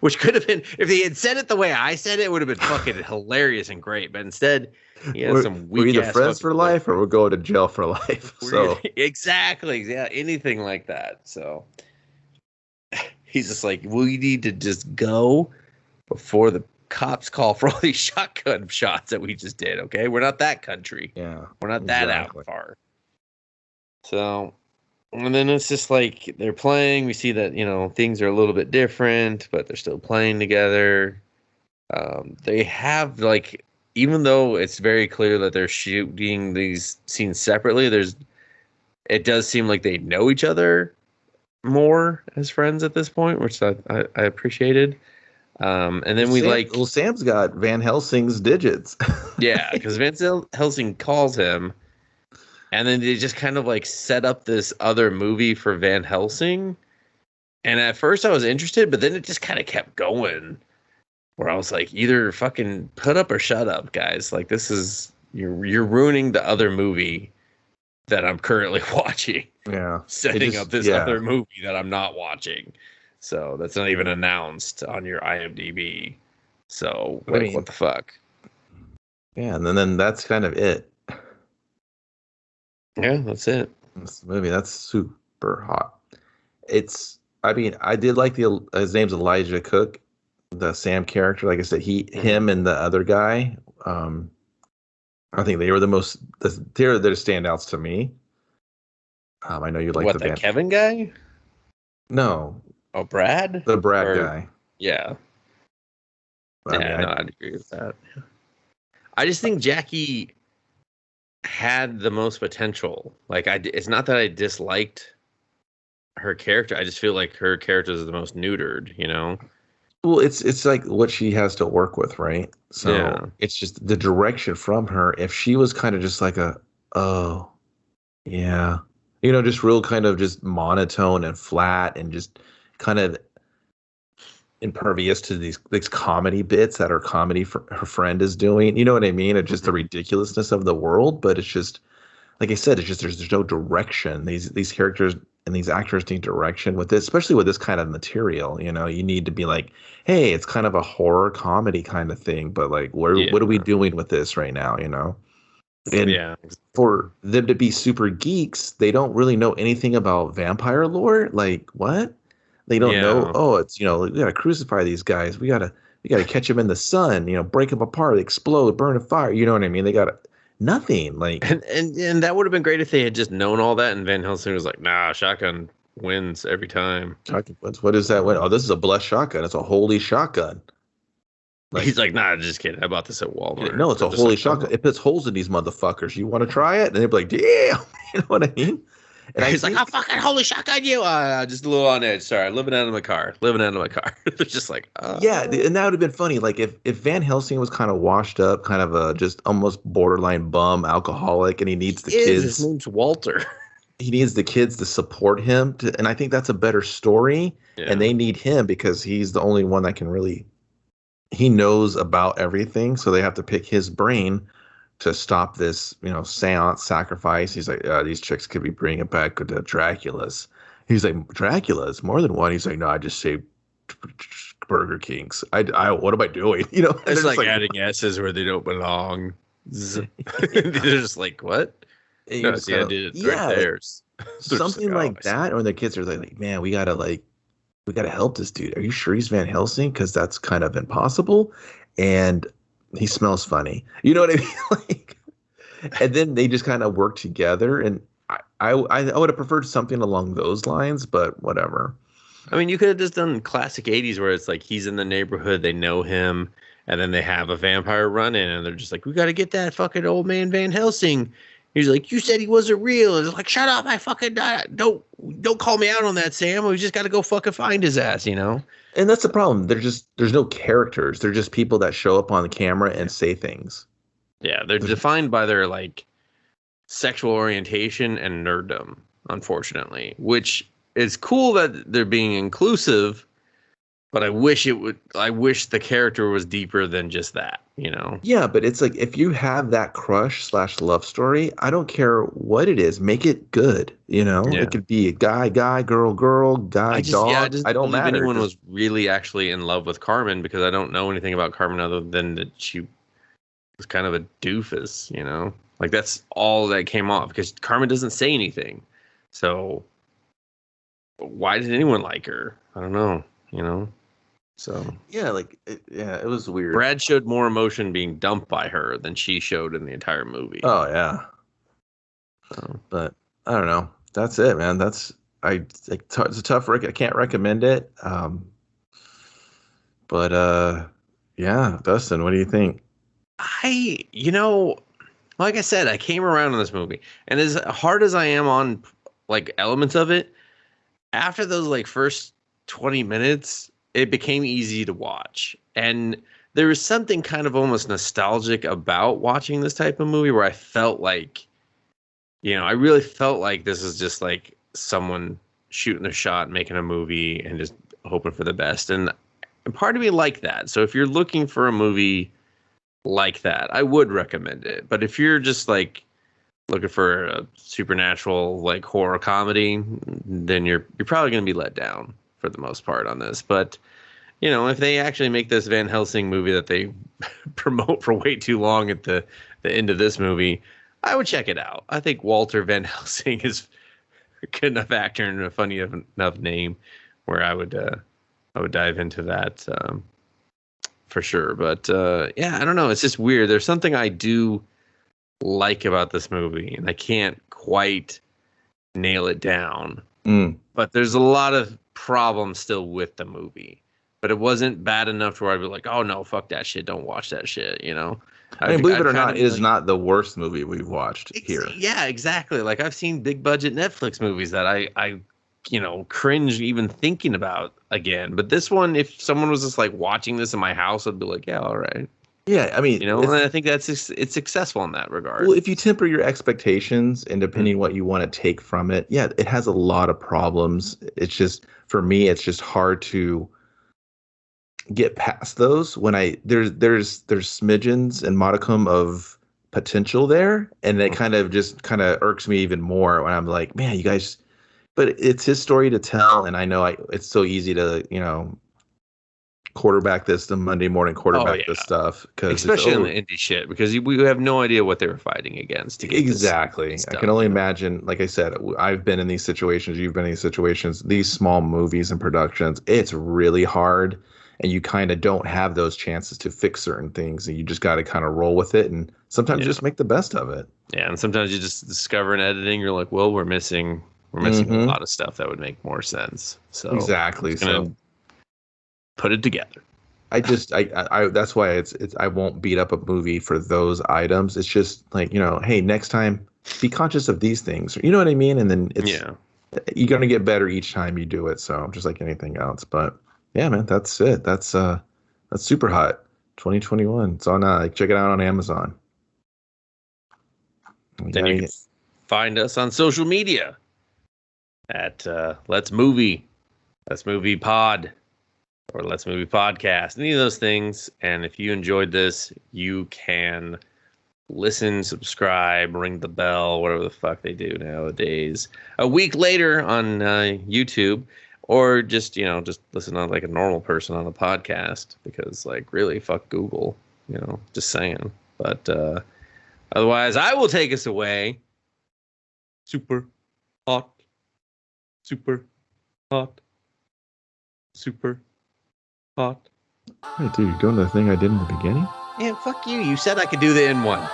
Which could have been, if he had said it the way I said it, it would have been fucking hilarious and great. But instead, he has some weak. We're either friends for life or we're going to jail for life. So exactly, yeah, anything like that. So he's just like, we need to just go before the cops call for all these shotgun shots that we just did. Okay, we're not that country. Yeah, we're not that out far. So, and then it's just like they're playing. We see that things are a little bit different, but they're still playing together. They have, like, even though it's very clear that they're shooting these scenes separately, it does seem like they know each other more as friends at this point, which I appreciated. And then Sam's got Van Helsing's digits. Yeah, because Van Helsing calls him, and then they just kind of like set up this other movie for Van Helsing, And at first I was interested, but then it just kind of kept going. Where I was like, either fucking put up or shut up, guys. Like this is you're ruining the other movie that I'm currently watching. Yeah. Setting up this other movie that I'm not watching. So that's not even announced on your IMDb. So like, what the fuck? Yeah, and then that's kind of it. Yeah, that's it. This movie, that's super hot. I mean, I did like his name's Elijah Cook, the Sam character. Like I said, him and the other guy. I think they were they're the standouts to me. I know you like the Kevin guy. No. Oh, Brad. The Brad guy. Yeah. I'd agree with that. I just think Jackie had the most potential. Like it's not that I disliked her character. I just feel like her character is the most neutered, you know? Well, it's like what she has to work with, right? So it's just the direction from her. If she was kind of just like oh, yeah, you know, just real kind of just monotone and flat and just kind of impervious to these comedy bits that her her friend is doing. You know what I mean? It's just the ridiculousness of the world, but it's just like I said, it's just there's no direction. These characters and these actors need direction with this, especially with this kind of material. You know, you need to be like, hey, it's kind of a horror comedy kind of thing, but like, what are we doing with this right now? You know, and for them to be super geeks, they don't really know anything about vampire lore. Like what? They don't know. Oh, it's, you know, we gotta crucify these guys. We gotta catch them in the sun. You know, break them apart, explode, burn a fire. You know what I mean? They gotta. Nothing like and that would have been great if they had just known all that and Van Helsing was like, nah, shotgun wins every time. Shotgun wins. What is that? Oh, this is a blessed shotgun. It's a holy shotgun. Like, he's like, nah, just kidding. I bought this at Walmart. No, it's a holy shotgun. It puts holes in these motherfuckers. You want to try it? And they'd be like, damn. You know what I mean? And he's like, I'll fucking holy shotgun you. Just a little on edge. Sorry, living out of my car. They're just like, yeah, and that would have been funny. Like if Van Helsing was kind of washed up, kind of a just almost borderline bum alcoholic, and he needs the kids. His name's Walter. He needs the kids to support him, and I think that's a better story. Yeah. And they need him because he's the only one that can really. He knows about everything, so they have to pick his brain to stop this, you know, seance sacrifice. He's like, these chicks could be bringing it back to Dracula's. He's like, Dracula's more than one. He's like, no, I just saved Burger Kings. I what am I doing? You know, it's like adding S's where they don't belong. They're just like, what? No, see, I did it right there. Something like that. Or the kids are like, man, we gotta help this dude. Are you sure he's Van Helsing? Because that's kind of impossible. And he smells funny. You know what I mean? Like, and then they just kind of work together. And I would have preferred something along those lines, but whatever. I mean, you could have just done classic 80s where it's like he's in the neighborhood, they know him, and then they have a vampire run in, and they're just like, we got to get that fucking old man Van Helsing. He's like, you said he wasn't real. And it's like, shut up, I fucking don't call me out on that, Sam. We just got to go fucking find his ass, you know? And that's the problem. There's no characters. They're just people that show up on the camera and say things. Yeah, they're defined by their like sexual orientation and nerddom, unfortunately, which is cool that they're being inclusive, but I wish the character was deeper than just that, you know? Yeah, but it's like if you have that crush / love story, I don't care what it is, make it good, you know? Yeah. It could be a guy, girl, guy, dog. I don't matter. Anyone was really actually in love with Carmen because I don't know anything about Carmen other than that she was kind of a doofus, you know? Like that's all that came off because Carmen doesn't say anything. So why did anyone like her? I don't know, you know? So yeah, it was weird. Brad showed more emotion being dumped by her than she showed in the entire movie. Oh yeah. But I don't know. That's it, man. It's a tough I can't recommend it. But yeah, Dustin, what do you think? Like I said, I came around on this movie, and as hard as I am on like elements of it, after those like first 20 minutes, it became easy to watch. And there was something kind of almost nostalgic about watching this type of movie where I felt like, I really felt like this is just like someone shooting their shot, making a movie, and just hoping for the best. And part of me like that. So if you're looking for a movie like that, I would recommend it. But if you're just like looking for a supernatural like horror comedy, then you're probably going to be let down for the most part on this. But you know, if they actually make this Van Helsing movie that they promote for way too long at the end of this movie, I would check it out. I think Walter Van Helsing is a good enough actor and a funny enough name where I would dive into that for sure. But yeah, I don't know. It's just weird. There's something I do like about this movie, and I can't quite nail it down. But there's a lot of problems still with the movie. But it wasn't bad enough to where I'd be like, oh no, fuck that shit. Don't watch that shit, you know? I mean, believe it or not, it is not the worst movie we've watched here. Yeah, exactly. Like I've seen big budget Netflix movies that I you know, cringe even thinking about again. But this one, if someone was just like watching this in my house, I'd be like, yeah, all right. Yeah, I mean, you know, and I think it's successful in that regard. Well, if you temper your expectations and depending what you want to take from it, yeah, it has a lot of problems. It's just, for me, it's just hard to get past those when there's smidgens and modicum of potential there, and it kind of irks me even more when I'm like, man, you guys, but it's his story to tell, and I know it's so easy to, you know, quarterback this, the Monday morning quarterback this stuff, because especially in the indie shit, because we have no idea what they were fighting against to get exactly this I can only imagine. Like I said, I've been in these situations, you've been in these situations, these small movies and productions, it's really hard, and you kind of don't have those chances to fix certain things, and you just got to kind of roll with it, and sometimes just make the best of it. Yeah, and sometimes you just discover in editing, you're like, well, we're missing a lot of stuff that would make more sense. So exactly, so put it together. I that's why I won't beat up a movie for those items. It's just like, you know, hey, next time be conscious of these things, you know what I mean? And then you're gonna get better each time you do it. So just like anything else. But yeah, man, that's it. That's Superhot 2021. It's on check it out on Amazon. Then you can find us on social media at Let's Movie Pod, or Let's Movie Podcast, any of those things. And if you enjoyed this, you can listen, subscribe, ring the bell, whatever the fuck they do nowadays, a week later on YouTube, or just listen on like a normal person on a podcast, because like, really, fuck Google, just saying. But otherwise, I will take us away. Super hot. Super hot. Super hot. Hey, dude, you're doing the thing I did in the beginning? Yeah, fuck you. You said I could do the N1.